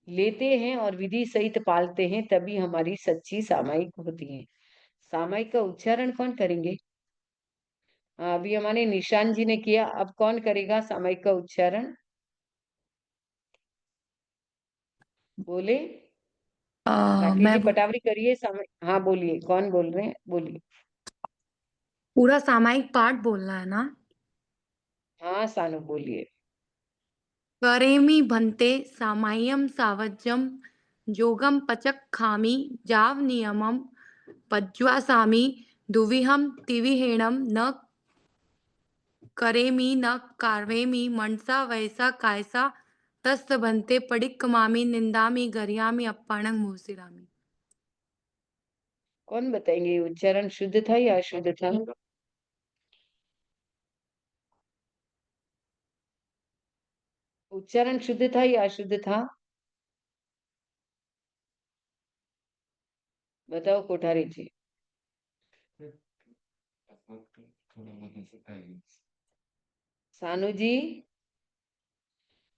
लेते हैं और विधि सहित पालते हैं, तभी हमारी सच्ची सामायिक होती है। सामायिक का उच्चारण कौन करेंगे? अभी हमारे निशान जी ने किया, अब कौन करेगा सामायिक का उच्चारण? बोले। राकेश जी मैं पटावरी करिए सामायिक। हाँ बोलिए, कौन बोल रहे हैं? बोलिए। पूरा सामायिक पाठ बोलना है ना? हाँ सानू बोलिए। करेमि भन्ते सामाय्यम सावज्यम जोगम पचक खामी जाव नियमम पज्वासामि दुविहम तिविहेणम न करेमि न कार्वेमि मनसा वैसा कायसा तस्त भन्ते पडिक्कमामि निंदामि गरियामि अप्पाणं मोसिरामि। कौन बताएंगे ये उच्चारण शुद्ध था या अशुद्ध था? उच्चारण शुद्ध था या अशुद्ध था? बताओ कोठारी जी। सानू जी,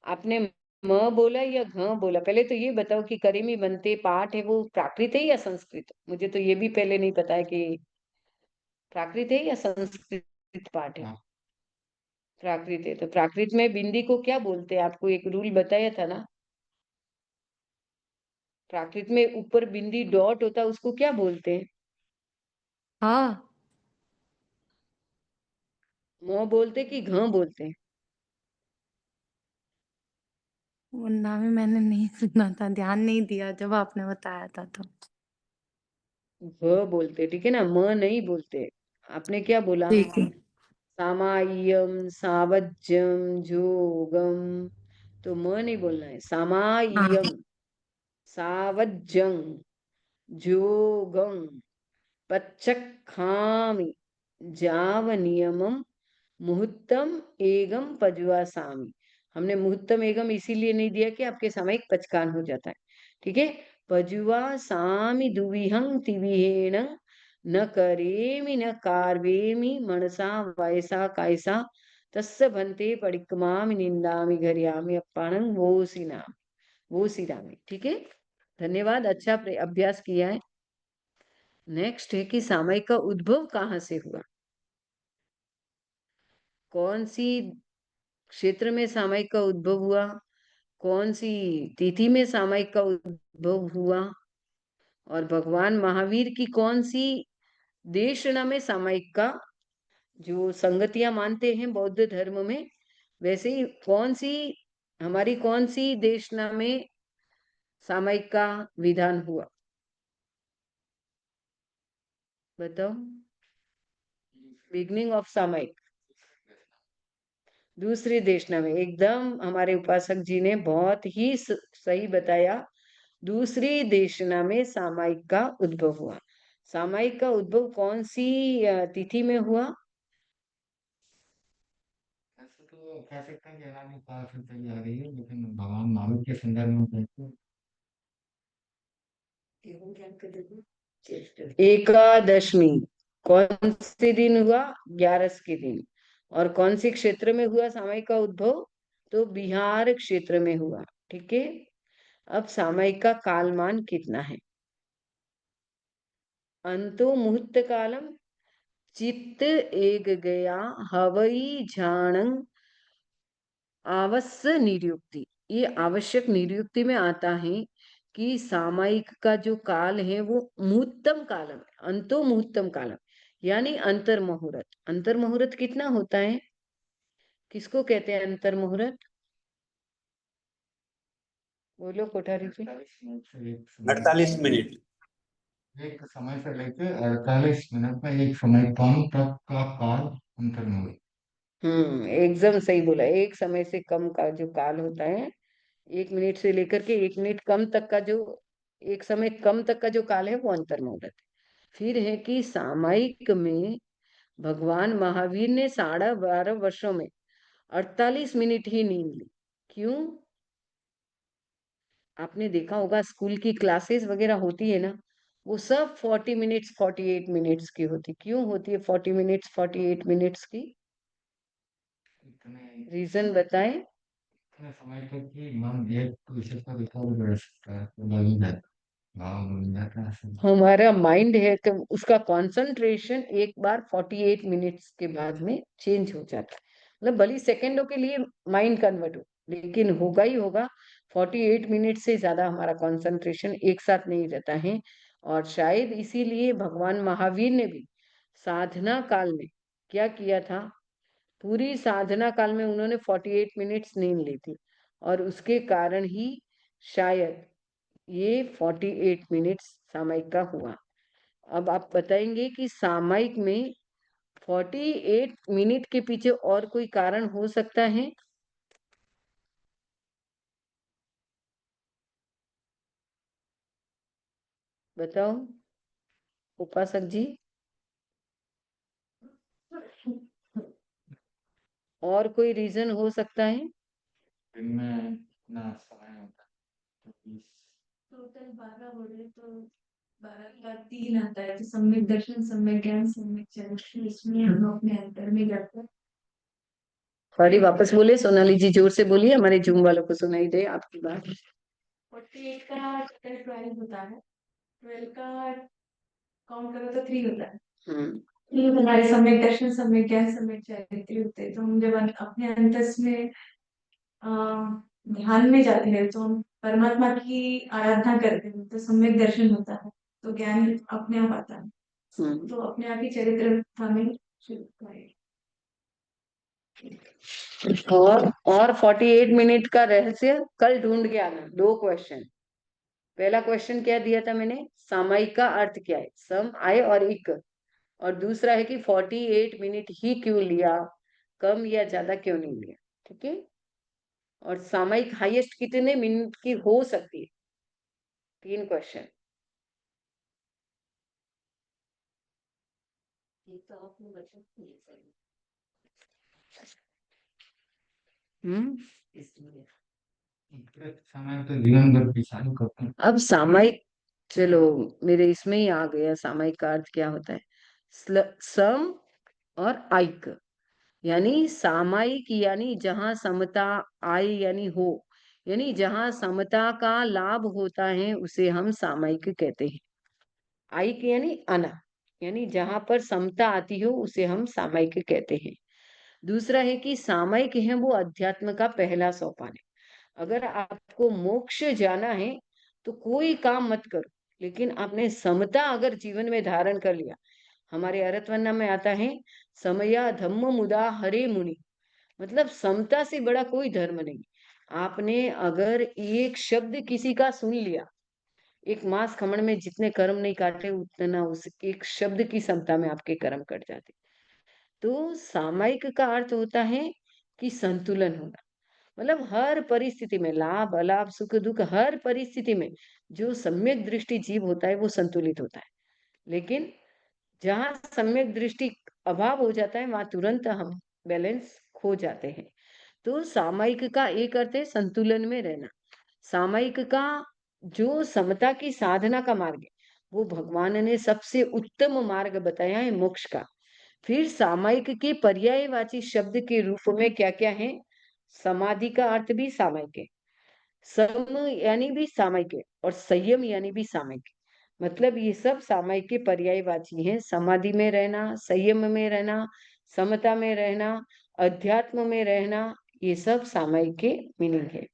आपने म बोला या घ बोला? पहले तो ये बताओ कि करीमी बनते पाठ है वो प्राकृत है या संस्कृत? मुझे तो ये भी पहले नहीं पता है कि प्राकृत है या संस्कृत पाठ है। हाँ। प्राकृत है। तो प्राकृत में बिंदी को क्या बोलते हैं? आपको एक रूल बताया था ना। प्राकृत में ऊपर बिंदी डॉट होता है, उसको क्या बोलते हैं? हाँ, म बोलते कि घ बोलते हैं? वरना में मैंने नहीं सुना था, ध्यान नहीं दिया जब आपने बताया था तो। घ बोलते, ठीक है ना, म नहीं बोलते। आपने क्या बोला? ठीक है। सामाय्यम सावज्यम जोगम, तो म नहीं बोलना है। हाँ। सामाय्यम सावज्यं जोगं पच्चखामि जावनियमं मुहूर्तम एगम पजुआसामि। हमने मुहूर्तम एगम इसीलिए नहीं दिया कि आपके सामयिक पचकान हो जाता है। ठीक है। पजुआसामि दुविहं तिविहेण न करेमि न कार्वेमि मनसा वयसा कायसा तस्य भन्ते पडिक्कमामि निंदामि घर्यामि अप्पाणं वो सिरामि। ठीक है। धन्यवाद, अच्छा अभ्यास किया है। नेक्स्ट है कि सामायिक का उद्भव कहाँ से हुआ? कौन सी क्षेत्र में सामायिक का उद्भव हुआ? कौन सी तिथि में सामायिक का उद्भव हुआ? और भगवान महावीर की कौन सी देशना में सामायिक का, जो संगतियां मानते हैं बौद्ध धर्म में, वैसे ही कौन सी देशना में सामायिक का विधान हुआ? बताओ। बिगनिंग ऑफ सामायिक दूसरी देशना में। एकदम हमारे उपासक जी ने बहुत ही सही बताया। दूसरी देशना में सामायिक का उद्भव हुआ। सामायिक का उद्भव कौन सी तिथि में हुआ? ऐसे तो कह सकते हैं कि अनादि काल से चली आ रही है, लेकिन भगवान महावीर के संदर्भ में कहते एकादशमी कौन से दिन हुआ? 11 के दिन। और कौन से क्षेत्र में हुआ सामायिक का उद्भव? तो बिहार क्षेत्र में हुआ। ठीक है। अब सामायिक का कालमान कितना है? अंतो मुहूर्त कालम चित्त एक गया हवई झाणंग आवश्य निरुक्ति। ये आवश्यक निरुक्ति में आता है कि सामायिक का जो काल है वो मुहूर्तम कालम है, अंतो मुहूर्तम कालम, यानी अंतर मुहूर्त। अंतर मुहूर्त कितना होता है? किसको कहते हैं अंतर मुहूर्त? बोलो कोठारी जी। 48 मिनट से एक 48 मिनट। एक समय से लेकर 48 मिनट में एक समय कम तक का काल अंतर में हुई। एकदम सही बोला। एक समय से कम का जो काल होता है, 1 मिनट से लेकर के 1 मिनट कम तक का जो, एक समय कम तक का जो काल है वो अंतर में होता है। फिर है कि सामायिक में भगवान महावीर ने 12.5 वर्षों में 48 मिनट ही नींद ली। क्यों? आपने देखा होगा स्कूल की क्लासेस वगैरह होती है ना, वो सब 40 मिनट्स 48 मिनट्स की होती। क्यों होती है 40 मिनट्स 48 मिनट्स की? इतने रीजन बताएं। इतने समय तक कि मन एक विषय पर एकाग्र रह सकता है, तो लग जाता भाव बन जाता है सब। हमारा माइंड है कि उसका कंसंट्रेशन एक बार 48 मिनट्स के बाद में चेंज हो जाता है। मतलब भली सेकंडों के लिए माइंड कन्वर्ट हो, लेकिन होगा ही होगा। 48 मिनट से ज्यादा हमारा कंसंट्रेशन एक साथ नहीं रहता है। और शायद इसीलिए भगवान महावीर ने भी साधना काल में क्या किया था, पूरी साधना काल में उन्होंने 48 मिनट्स नींद ली थी। और उसके कारण ही शायद ये 48 मिनट्स सामायिक का हुआ। अब आप बताएंगे कि सामायिक में 48 मिनट के पीछे और कोई कारण हो सकता है? बताओ उपासक जी, और कोई रीजन हो सकता है? दिन में इतना समय होता है, तो 20 टोटल 12 हो रहे तो 12 का 3 आता है, तो सम्यक दर्शन, सम्यक ज्ञान, सम्यक चरित्र, इसमें हम लोग अपने अंतर में जाते हैं। सॉरी, वापस बोले सोनाली जी, जोर से बोलिए, हमारे जूम वालों को सुनाई दे आपकी बात। 48 का टोटल 12 होता है, 12 का काउंट करो तो 3 होता है। हम्म हमारे सम्यक दर्शन, सम्यक ज्ञान, सम्यक चरित्र होते हैं। तो हम जब अपने अंतस में अ, ध्यान में जाते हैं तो हम परमात्मा की आराधना करते हैं, तो सम्यक दर्शन होता है, तो ज्ञान अपने आप आता है, हम्म तो अपने आप ही चरित्र हमें शुरू करें। और 48 मिनट का रहस्य कल ढूंढ के आना। 2 क्वेश्चन। पहला क्वेश्चन क्या दिया था मैंने, सामायिक का अर्थ क्या है, सम आय और इक। और दूसरा है कि 48 मिनट ही क्यों लिया, कम या ज्यादा क्यों नहीं लिया। ठीक है। और सामायिक हाईएस्ट कितने मिनट की हो सकती है? 3 क्वेश्चन। इसलिए इतने समय तो जीवन भर पिछाड़ी करते हैं। अब सामायिक, चलो मेरे इसमें ही आ गया सामायिक का अर्थ क्या होता है। सम और आयिक, यानी सामायिक यानी जहां समता आय यानी हो, यानी जहां समता का लाभ होता है उसे हम सामायिक कहते हैं। आयिक यानी आना, यानी जहां पर समता आती हो उसे हम सामायिक कहते हैं। दूसरा है कि सामायिक है वो अध्यात्म का पहला सोपान है। अगर आपको मोक्ष जाना है तो कोई काम मत करो, लेकिन आपने समता अगर जीवन में धारण कर लिया, हमारे अरतवन्ना में आता है समया धम्म मुदा हरे मुनि, मतलब समता से बड़ा कोई धर्म नहीं। आपने अगर एक शब्द किसी का सुन लिया, एक मांस खमण में जितने कर्म नहीं काटे उतना उस एक शब्द की समता में आपके कर्म कट जाते। तो सामायिक का अर्थ होता है कि संतुलन होना। मतलब हर परिस्थिति में, लाभ अलाभ सुख दुख, हर परिस्थिति में जो सम्यक दृष्टि जीव होता है वो संतुलित होता है। लेकिन जहां सम्यक दृष्टि अभाव हो जाता है वहां तुरंत हम बैलेंस खो जाते हैं। तो सामायिक का एक अर्थ है संतुलन में रहना। सामायिक का जो समता की साधना का मार्ग है वो भगवान ने सबसे उत्तम मार्ग बताया है मोक्ष का। फिर सामायिक के पर्यायवाची शब्द के रूप में क्या क्या है, समाधि का अर्थ भी सामायिक है, सम यानी भी सामायिक है, और संयम यानी भी सामायिक है। मतलब ये सब सामायिक के पर्यायवाची हैं। समाधि में रहना, संयम में रहना, समता में रहना, अध्यात्म में रहना, ये सब सामायिक के मीनिंग है।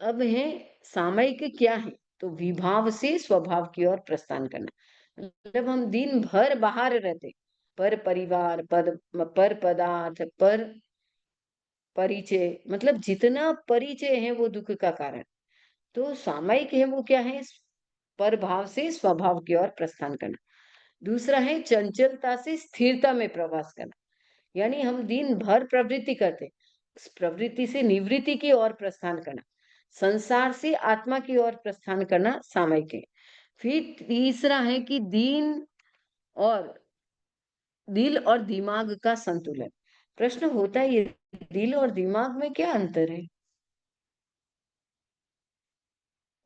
अब है सामायिक क्या है, तो विभाव से स्वभाव की ओर प्रस्थान करना। मतलब हम दिन भर बाहर रहते, पर परिवार, पर पदार्थ, पर परिचय, मतलब जितना परिचय है वो दुख का कारण। तो सामायिक है वो क्या है? परभाव से स्वभाव की ओर प्रस्थान करना। दूसरा है चंचलता से स्थिरता में प्रवास करना, यानी हम दिन भर प्रवृत्ति करते हैं, उस प्रवृत्ति से निवृत्ति की ओर प्रस्थान करना, संसार से आत्मा की ओर प्रस्थान करना सामायिक है। फिर तीसरा है कि और दिल और दिमाग का संतुलन। प्रश्न होता है, ये दिल और दिमाग में क्या अंतर है?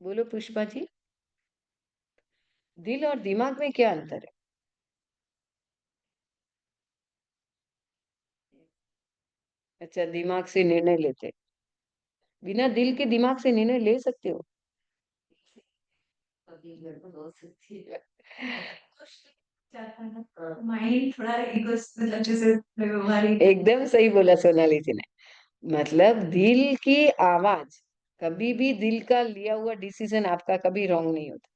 बोलो पुष्पा जी, दिल और दिमाग में क्या अंतर है? अच्छा, दिमाग से निर्णय लेते, बिना दिल के दिमाग से निर्णय ले सकते हो? जाता है ना, माइंड थोड़ा इगोस मतलब जैसे व्यवहारिक। एकदम सही बोला सोनाली जी ने। मतलब दिल की आवाज, कभी भी दिल का लिया हुआ डिसीजन आपका कभी रॉन्ग नहीं होता।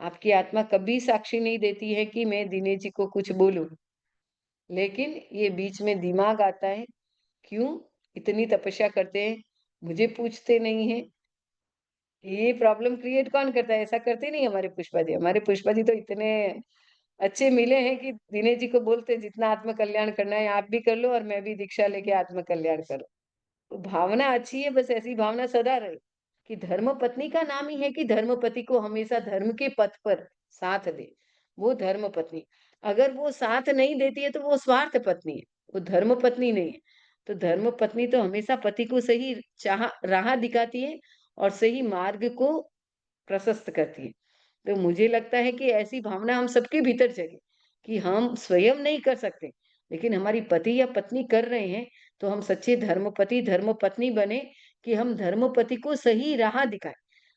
आपकी आत्मा कभी साक्षी नहीं देती है कि मैं दिनेश जी को कुछ बोलूं, लेकिन ये बीच में दिमाग आता है, क्यों इतनी तपस्या करते हैं, मुझे पूछते नहीं है। ये प्रॉब्लम क्रिएट कौन करता है? ऐसा करते नहीं हमारे पुष्पा जी। हमारे पुष्पा जी तो इतने अच्छे मिले हैं कि दिनेश जी को बोलते हैं, जितना आत्म कल्याण करना है आप भी कर लो और मैं भी दीक्षा लेके आत्म कल्याण करो। तो भावना अच्छी है, बस ऐसी भावना सदा रहे कि धर्म पत्नी का नाम ही है कि धर्म पति को हमेशा धर्म के पथ पर साथ दे, वो धर्म पत्नी। अगर वो साथ नहीं देती है तो वो स्वार्थ पत्नी है, वो धर्म पत्नी नहीं है। तो धर्म पत्नी तो हमेशा पति को सही राह दिखाती है और सही मार्ग को प्रशस्त करती है। तो मुझे लगता है कि ऐसी भावना हम सबके भीतर जगे कि हम स्वयं नहीं कर सकते, लेकिन हमारी पति या पत्नी कर रहे हैं, तो हम सच्चे धर्मपति धर्मपत्नी बने कि हम धर्मपति को सही राह दिखाएं।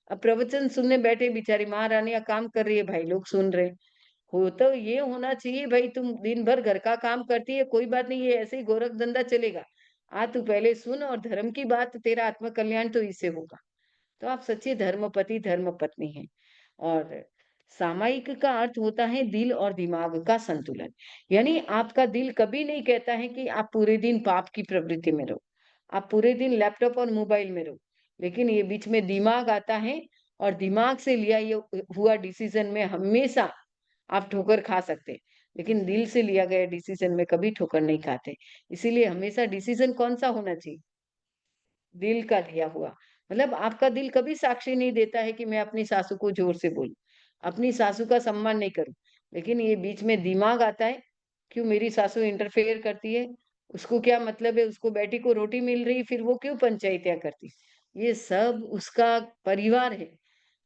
अब प्रवचन सुनने बैठे बेचारी महारानी का काम कर रही है, भाई लोग सुन रहे हैं। हो तो ये होना चाहिए, भाई तुम दिन भर घर का काम करती है, कोई बात नहीं, ये ऐसे ही गोरख धंधा चलेगा। आ तू पहले सुन और धर्म की बात, तेरा आत्म कल्याण तो इससे होगा। तो आप सच्चे धर्मपति धर्मपत्नी हैं। और सामायिक का अर्थ होता है दिल और दिमाग का संतुलन। यानी आपका दिल कभी नहीं कहता है कि आप पूरे दिन पाप की प्रवृत्ति में रहो, आप पूरे दिन लैपटॉप और मोबाइल में रहो, लेकिन ये बीच में दिमाग आता है और दिमाग से लिया ये हुआ डिसीजन में हमेशा आप ठोकर खा सकते हैं, लेकिन दिल से लिया गया डिसीजन में कभी ठोकर नहीं खाते। इसीलिए हमेशा डिसीजन कौन सा होना चाहिए? दिल का लिया हुआ। मतलब आपका दिल कभी साक्षी नहीं देता है कि मैं अपनी सासू को जोर से बोलूं, अपनी सासू का सम्मान नहीं करूं, लेकिन ये बीच में दिमाग आता है, क्यों मेरी सासू इंटरफेयर करती है, उसको क्या मतलब है, उसको बेटी को रोटी मिल रही फिर वो क्यों पंचायतियां करती। ये सब उसका परिवार है,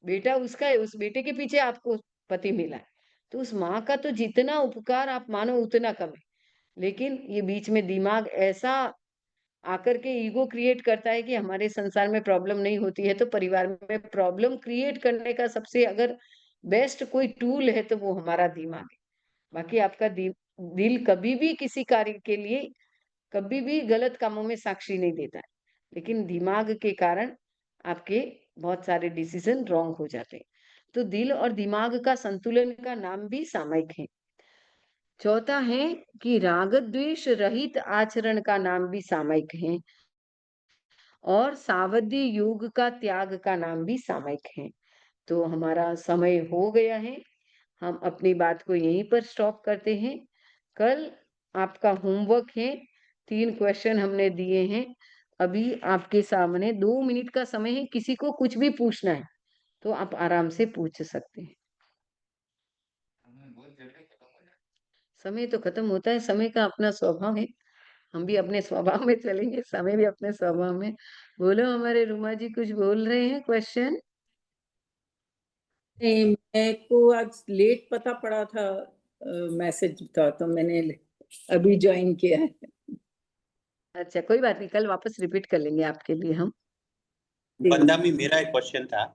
बेटा उसका है, उस बेटे के पीछे आपको पति मिला है। तो उस माँ का तो जितना उपकार आप मानो उतना कम है। लेकिन ये बीच में दिमाग ऐसा आकर के ईगो क्रिएट करता है कि हमारे संसार में प्रॉब्लम नहीं होती है, तो परिवार में प्रॉब्लम क्रिएट करने का सबसे अगर बेस्ट कोई टूल है तो वो हमारा दिमाग है। बाकी आपका दिल कभी भी किसी कार्य के लिए कभी भी गलत कामों में साक्षी नहीं देता है, लेकिन दिमाग के कारण आपके बहुत सारे डिसीजन रॉन्ग हो जाते हैं। तो दिल और दिमाग का संतुलन का नाम भी सामायिक है। चौथा है कि राग द्वेष रहित आचरण का नाम भी सामायिक है, और सावधि युग का त्याग का नाम भी सामायिक है। तो हमारा समय हो गया है, हम अपनी बात को यहीं पर स्टॉप करते हैं। कल आपका होमवर्क है, 3 क्वेश्चन हमने दिए हैं। अभी आपके सामने 2 मिनट का समय है, किसी को कुछ भी पूछना है तो आप आराम से पूछ सकते हैं। बहुत जल्दी खत्म हो जाए। समय तो खत्म होता है, समय का अपना स्वभाव है, हम भी अपने स्वभाव में चलेंगे, समय भी अपने स्वभाव में। बोलो हमारे रूमा जी कुछ बोल रहे हैं, क्वेश्चन? नहीं, मेरे को आज लेट पता पड़ा था, मैसेज था, तो मैंने अभी ज्वाइन किया है। अच्छा कोई बात नहीं, कल वापस रिपीट कर लेंगे आपके लिए हम। वंदा में मेरा एक क्वेश्चन था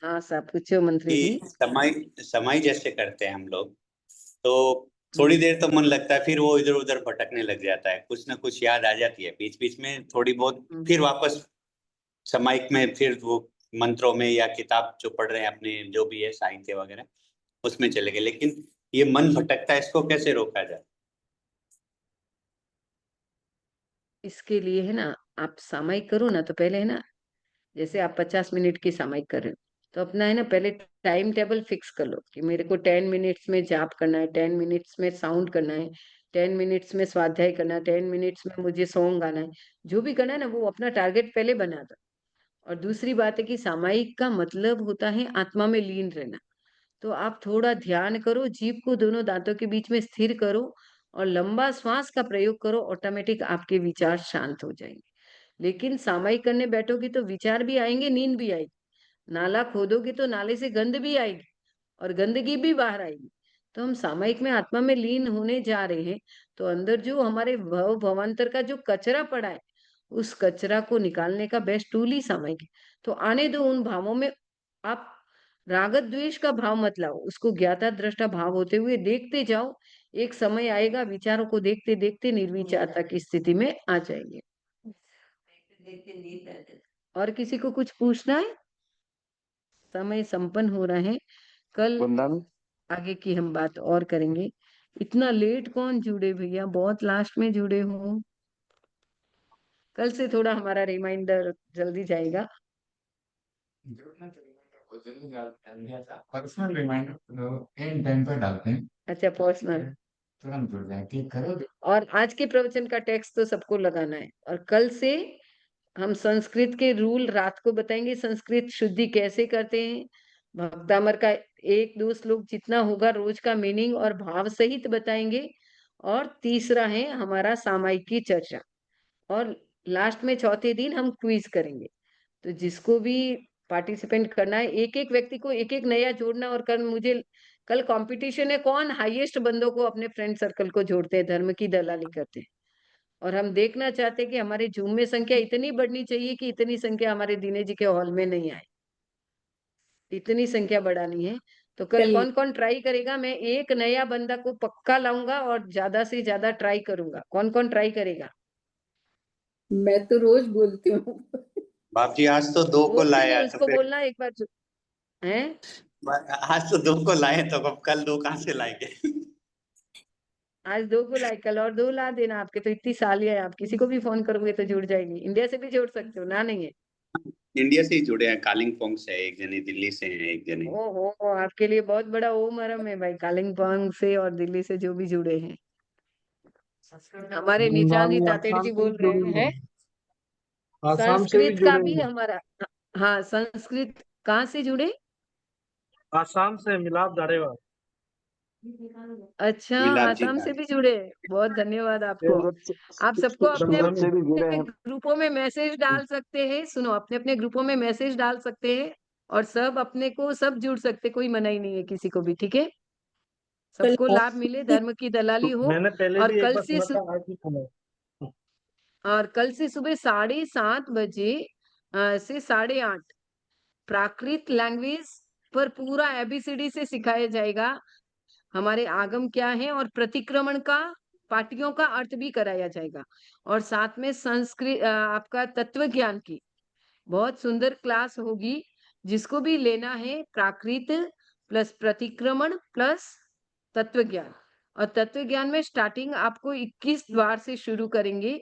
हाँ साहब पूछो मंत्री जी। कि समय जैसे करते हैं हम लोग, तो थोड़ी देर तो मन लगता है, फिर वो इधर उधर भटकने लग जाता है, कुछ ना कुछ याद आ जाती है बीच बीच में थोड़ी बहुत, फिर वापस समायिक में, फिर वो मंत्रों में या किताब जो पढ़ रहे हैं अपने जो भी है साहित्य वगैरह उसमें चले गए, लेकिन ये मन भटकता है, इसको कैसे रोका जाए? इसके लिए है ना, आप सामायिक करो ना, तो पहले है ना जैसे आप 50 मिनट की सामायिक कर रहे हो, तो अपना है ना पहले टाइम टेबल फिक्स कर लो कि मेरे को 10 मिनट्स में जाप करना है, 10 मिनट्स में साउंड करना है, 10 मिनट्स में स्वाध्याय करना है, 10 मिनट्स में मुझे सॉन्ग गाना है, जो भी करना है ना वो अपना टारगेट पहले बना दो। और दूसरी बात है कि सामायिक का मतलब होता है आत्मा में लीन रहना। तो आप थोड़ा ध्यान करो, जीभ को दोनों दांतों के बीच में स्थिर करो और लंबा श्वास का प्रयोग करो, ऑटोमेटिक आपके विचार शांत हो जाएंगे। लेकिन सामायिक करने बैठोगे तो विचार भी आएंगे, नींद भी आएगी। नाला खोदोगे तो नाले से गंध भी आएगी और गंदगी भी बाहर आएगी। तो हम सामायिक में आत्मा में लीन होने जा रहे हैं, तो अंदर जो हमारे भव भवांतर का जो कचरा पड़ा है, उस कचरा को निकालने का बेस्ट टूल ही सामायिक है। तो आने दो उन भावों में, आप रागत द्वेष का भाव मत लाओ, उसको ज्ञाता दृष्टा भाव होते हुए देखते जाओ। एक समय आएगा विचारों को देखते देखते निर्विचारता की स्थिति में आ जाएंगे। और किसी को कुछ पूछना है? समय संपन्न हो रहा है, कल वंदना आगे की हम बात और करेंगे। इतना लेट कौन जुड़े भैया, बहुत लास्ट में जुड़े हो। कल से थोड़ा हमारा रिमाइंडर जल्दी जाएगा। जुड़ना तो रिमाइंडर बहुत जल्दी डाल दिया था, पर्सनल रिमाइंडर एंड टाइम पर डालते हैं, अच्छा, पर्सनल। तुरंत जुड़ जाए, क्लिक करो। और आज के प्रवचन का टेक्स्ट तो सबको लगाना है। और कल से हम संस्कृत के रूल रात को बताएंगे, संस्कृत शुद्धि कैसे करते हैं। भक्तामर का 1-2 श्लोक जितना होगा रोज का मीनिंग और भाव सहित बताएंगे। और तीसरा है हमारा सामायिक की चर्चा। और लास्ट में चौथे दिन हम क्विज करेंगे। तो जिसको भी पार्टिसिपेंट करना है, एक एक व्यक्ति को एक एक नया जोड़ना। और कल कंपटीशन है, कौन हाईएस्ट बंदों को अपने फ्रेंड सर्कल को जोड़ते हैं, धर्म की दलाली करते हैं। और हम देखना चाहते हैं कि हमारे जूम में संख्या इतनी बढ़नी चाहिए कि इतनी संख्या हमारे दीने जी के हॉल में नहीं आए, इतनी संख्या बढ़ानी है। तो कल कल कौन कौन ट्राई करेगा? मैं एक नया बंदा को पक्का लाऊंगा और ज्यादा से ज्यादा ट्राई करूंगा। कौन कौन ट्राई करेगा? मैं तो रोज बोलती हूँ। बाप जी आज तो 2 को बोलती लाया नहीं, तो उसको फिर बोलना एक बार है। आज तो 2 को लाए तो अब कल 2 कहाँ से लाएंगे? आज 2 को लाइक, कल और 2 ला देना। आपके तो इतनी सालियां है, आप किसी को भी फोन करोगे तो जुड़ जाएगी। इंडिया से भी जोड़ सकते हो ना, नहीं है? इंडिया से ही जुड़े हैं, कालिंगपोंग से है एक जने, दिल्ली से है एक जने। ओहो, आपके लिए बहुत बड़ा ओम अरम है भाई, कालिंपोंग से और दिल्ली से जो भी जुड़े हैं। हमारे निशान जी तातेड़ जी बोल रहे हैं आसाम से भी संस्कृत का जुड़े भी हैं। हमारा। हाँ, संस्कृत कहाँ से जुड़े? आसाम से मिलाप दारेवा। अच्छा, मिलाप जी आसाम का से भी जुड़े। बहुत धन्यवाद आपको। आप सबको अपने सूरत से भी जुड़े अपने हैं। ग्रुपों में मैसेज डाल सकते हैं। सुनो, अपने अपने ग्रुपों में मैसेज डाल सकते हैं और सब अपने को सब जुड़ सकते, कोई मना ही नहीं है किसी को भी, ठीक है? कल सबको लाभ मिले, धर्म की दलाली हो। मैंने पहले और भी एक कल बार से सुना था, आज ही सुना। और कल से सुबह 7:30 बजे से 8:30 प्राकृत लैंग्वेज पर पूरा एबीसीडी से सिखाया जाएगा। हमारे आगम क्या है और प्रतिक्रमण का पाटियों का अर्थ भी कराया जाएगा। और साथ में संस्कृत आपका तत्व ज्ञान की बहुत सुंदर क्लास होगी। जिसको भी लेना है, प्राकृत प्लस प्रतिक्रमण प्लस तत्व ज्ञान। और तत्व ज्ञान में स्टार्टिंग आपको 21 द्वार से शुरू करेंगे।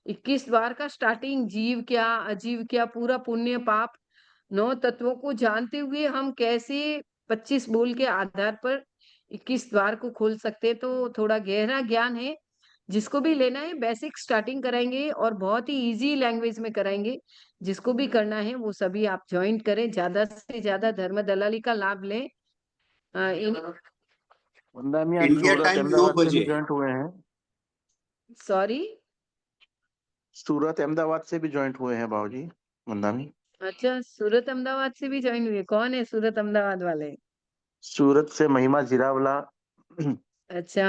21 द्वार का स्टार्टिंग जीव क्या, अजीव क्या, पूरा पुण्य पाप 9 तत्वों को जानते हुए हम कैसे 25 बोल के आधार पर 21 द्वार को खोल सकते हैं। तो थोड़ा गहरा ज्ञान है। जिसको भी लेना है बेसिक स्टार्टिंग कराएंगे और बहुत ही इजी लैंग्वेज में कराएंगे। जिसको भी करना है वो सभी आप ज्वाइन करें, ज्यादा से ज्यादा धर्म दलाली का लाभ लें। वंदना आज इंडिया सूरत टाइम 9 अहमदाबाद से भी बजे। ज्वाइंट हुए हैं। सॉरी, सूरत अहमदाबाद से भी ज्वाइंट हुए हैं बाबूजी वंदना। अच्छा, सूरत अहमदाबाद से भी ज्वाइन हुए। कौन है सूरत अहमदाबाद वाले? सूरत से महिमा जीरावला, अच्छा,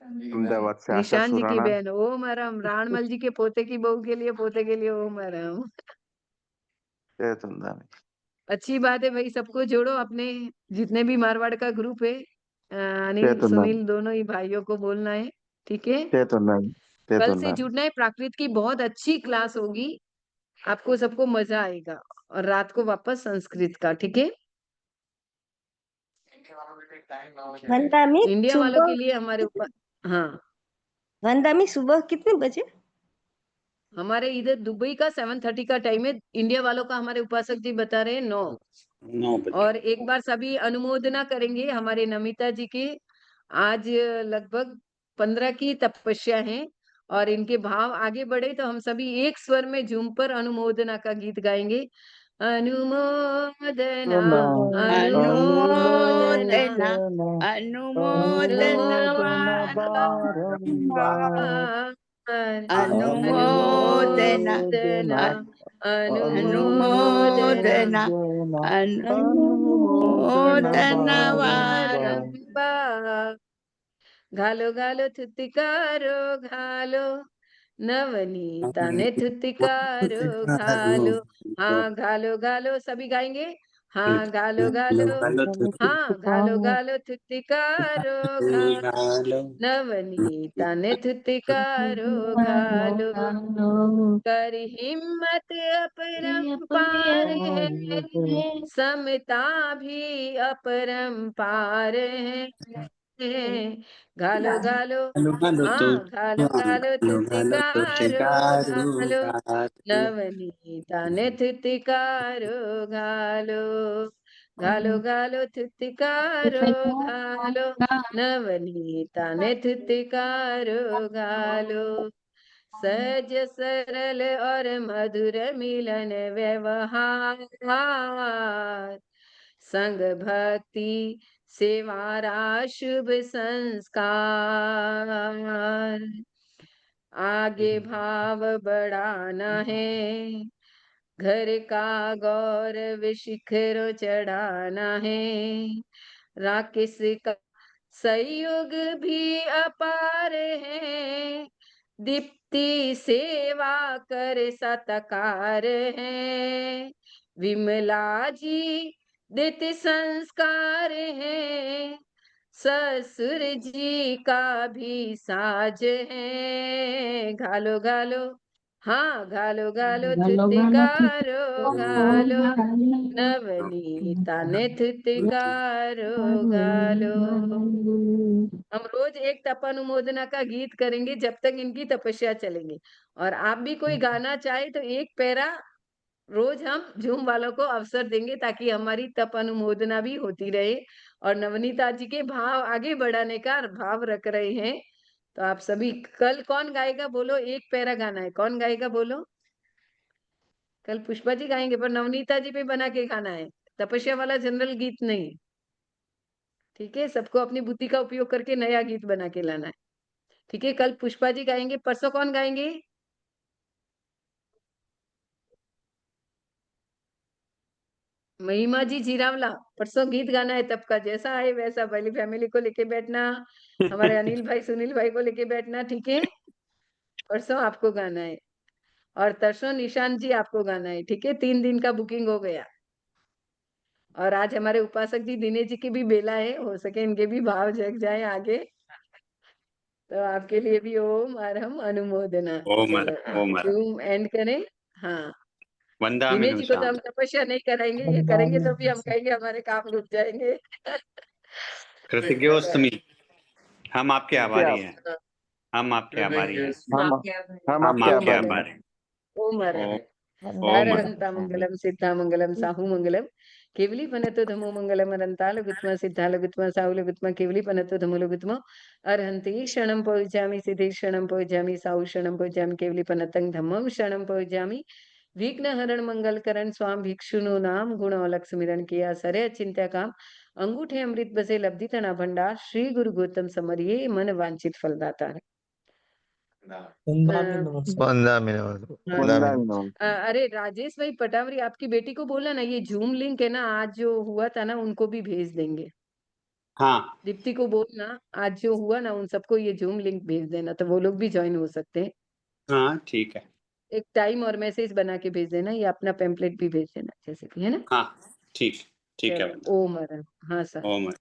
अहमदाबाद से आशा निशान जी की सुराना। बहन। ओम अरम, राणमल जी के पोते की बहू के लिए, पोते के लिए ओम अरम। जय वंदना। अच्छी बात है भाई, सबको जोड़ो अपने जितने भी मारवाड़ का ग्रुप है। जय अनिल वंदना। सुनील दोनों ही भाइयों को बोलना है, ठीक है? जय वंदना। जय कल से वंदना। जुड़ना है। प्राकृत की बहुत अच्छी क्लास होगी, आपको सबको मजा आएगा। और रात को वापस संस्कृत का, ठीक है? वंदामी इंडिया वालों के सुबह लिए हमारे ऊपर। हाँ, वंदामी सुबह कितने बजे? हमारे इधर दुबई का 7:30 का टाइम है, इंडिया वालों का हमारे उपासक जी बता रहे हैं 9। 9 बजे। और एक बार सभी अनुमोदना करेंगे हमारे नमिता जी की। आज लगभग 15 की तपस्या है और इनके भाव आगे बढ़े तो हम सभी एक स्वर में झूम पर अनुमोदना का गीत गाएंगे। अनुमोदना अनुमोदना अनुमोदना अनुमोदना अनुमोदना अनुमोदना बारंबार। घालो घालो थुतिकारो घालो नवनीता ने थुतिकारो घालो। हाँ घालो घालो सभी गाएंगे। हाँ घालो घालो हाँ घालो घालो थुतिकारो घालो नवनीता ने थुतिकारो घालो। कर हिम्मत अपरंपार है समता भी अपरंपार है। घालो घालो हाँ घालो घालो थुतिकारो घालो नवनीता ने थुतिकारो घालो। घालो घालो थुतिकारो घालो नवनीता ने थुतिकारो घालो। सहज सरल और मधुर मिलन व्यवहार संग भक्ति सेवारा शुभ संस्कार। आगे भाव बढ़ाना है घर का गौरव शिखर चढ़ाना है। राकेश का सहयोग भी अपार है दीप्ति सेवा कर सत्कार है। विमला जी दित संस्कार है ससुर जी का भी साज है। घालो घालो हाँ घालो घालो थुतिकारो घालो नवनीता ने थुतिकारो घालो। हम रोज एक तपानुमोदना का गीत करेंगे जब तक इनकी तपस्या चलेंगी। और आप भी कोई गाना चाहे तो एक पैरा रोज हम झूम वालों को अवसर देंगे ताकि हमारी तप अनुमोदना भी होती रहे। और नवनीता जी के भाव आगे बढ़ाने का भाव रख रहे हैं। तो आप सभी कल कौन गाएगा बोलो? एक पैरा गाना है, कौन गाएगा बोलो? कल पुष्पा जी गाएंगे पर नवनीता जी पे बना के गाना है, तपस्या वाला जनरल गीत नहीं। ठीक है, सबको अपनी बुद्धि का उपयोग करके नया गीत बना के लाना है। ठीक है, कल पुष्पा जी गाएंगे, परसों कौन गाएंगे? महिमा जी जीरावला, परसों गीत गाना है तब का, जैसा आए वैसा। पहली फैमिली को लेके बैठना, हमारे अनिल भाई सुनील भाई को लेके बैठना। ठीक है, परसों आपको गाना है और तरसों निशांत जी आपको गाना है। ठीक है, 3 दिन का बुकिंग हो गया। और आज हमारे उपासक जी दिनेश जी की भी बेला है, हो सके इनके भी भाव जग जाए आगे। तो आपके लिए भी ओम अरहम अनुमोदना। चलो जूम एंड करें। हाँ दिनेश जी को तो हम तपस्या नहीं कराएंगे, ये करेंगे तो भी हम कहेंगे हमारे काम रुक जाएंगे। कृतज्ञोस्तमी। हम आपके आभारी हैं। हम आपके आभारी हैं। हम आपके आभारी हैं। ओम ओम हरहंता मंगलम सिद्धा मंगलम साहू मंगलम केवली पनतो धमो मंगलम अनंताल गुत्मा सिद्धाल गुत्मा साहुल गुत्मा केवली पनतो धमोल गुत्मा अरहंति क्षणं पौजामि सिद्धि क्षणं पौजामि साहु क्षणं पौजामि केवली पनतं धम्मं क्षणं पौजामि विघ्न हरण मंगल करण स्वाम भिक्षुनो नाम गुण अलख स्मिरण किया सरे चिंत्या काम अंगूठे अमृत बसे लब्धि तना भंडार श्री गुरु गौतम समरिये मन वांछित फलदाता है। अरे राजेश भाई पटावरी, आपकी बेटी को बोला ना ये जूम लिंक है ना, आज जो हुआ था ना उनको भी भेज देंगे। हाँ दीप्ति को बोलना आज जो हुआ ना उन सबको ये जूम लिंक भेज देना, तो वो लोग भी ज्वाइन हो सकते हैं। हाँ ठीक है। एक टाइम और मैसेज बना के भेज देना, या अपना पेम्पलेट भी भेज देना जैसे कि, है ना? हाँ ठीक है। ओम हर हाँ सर। ओम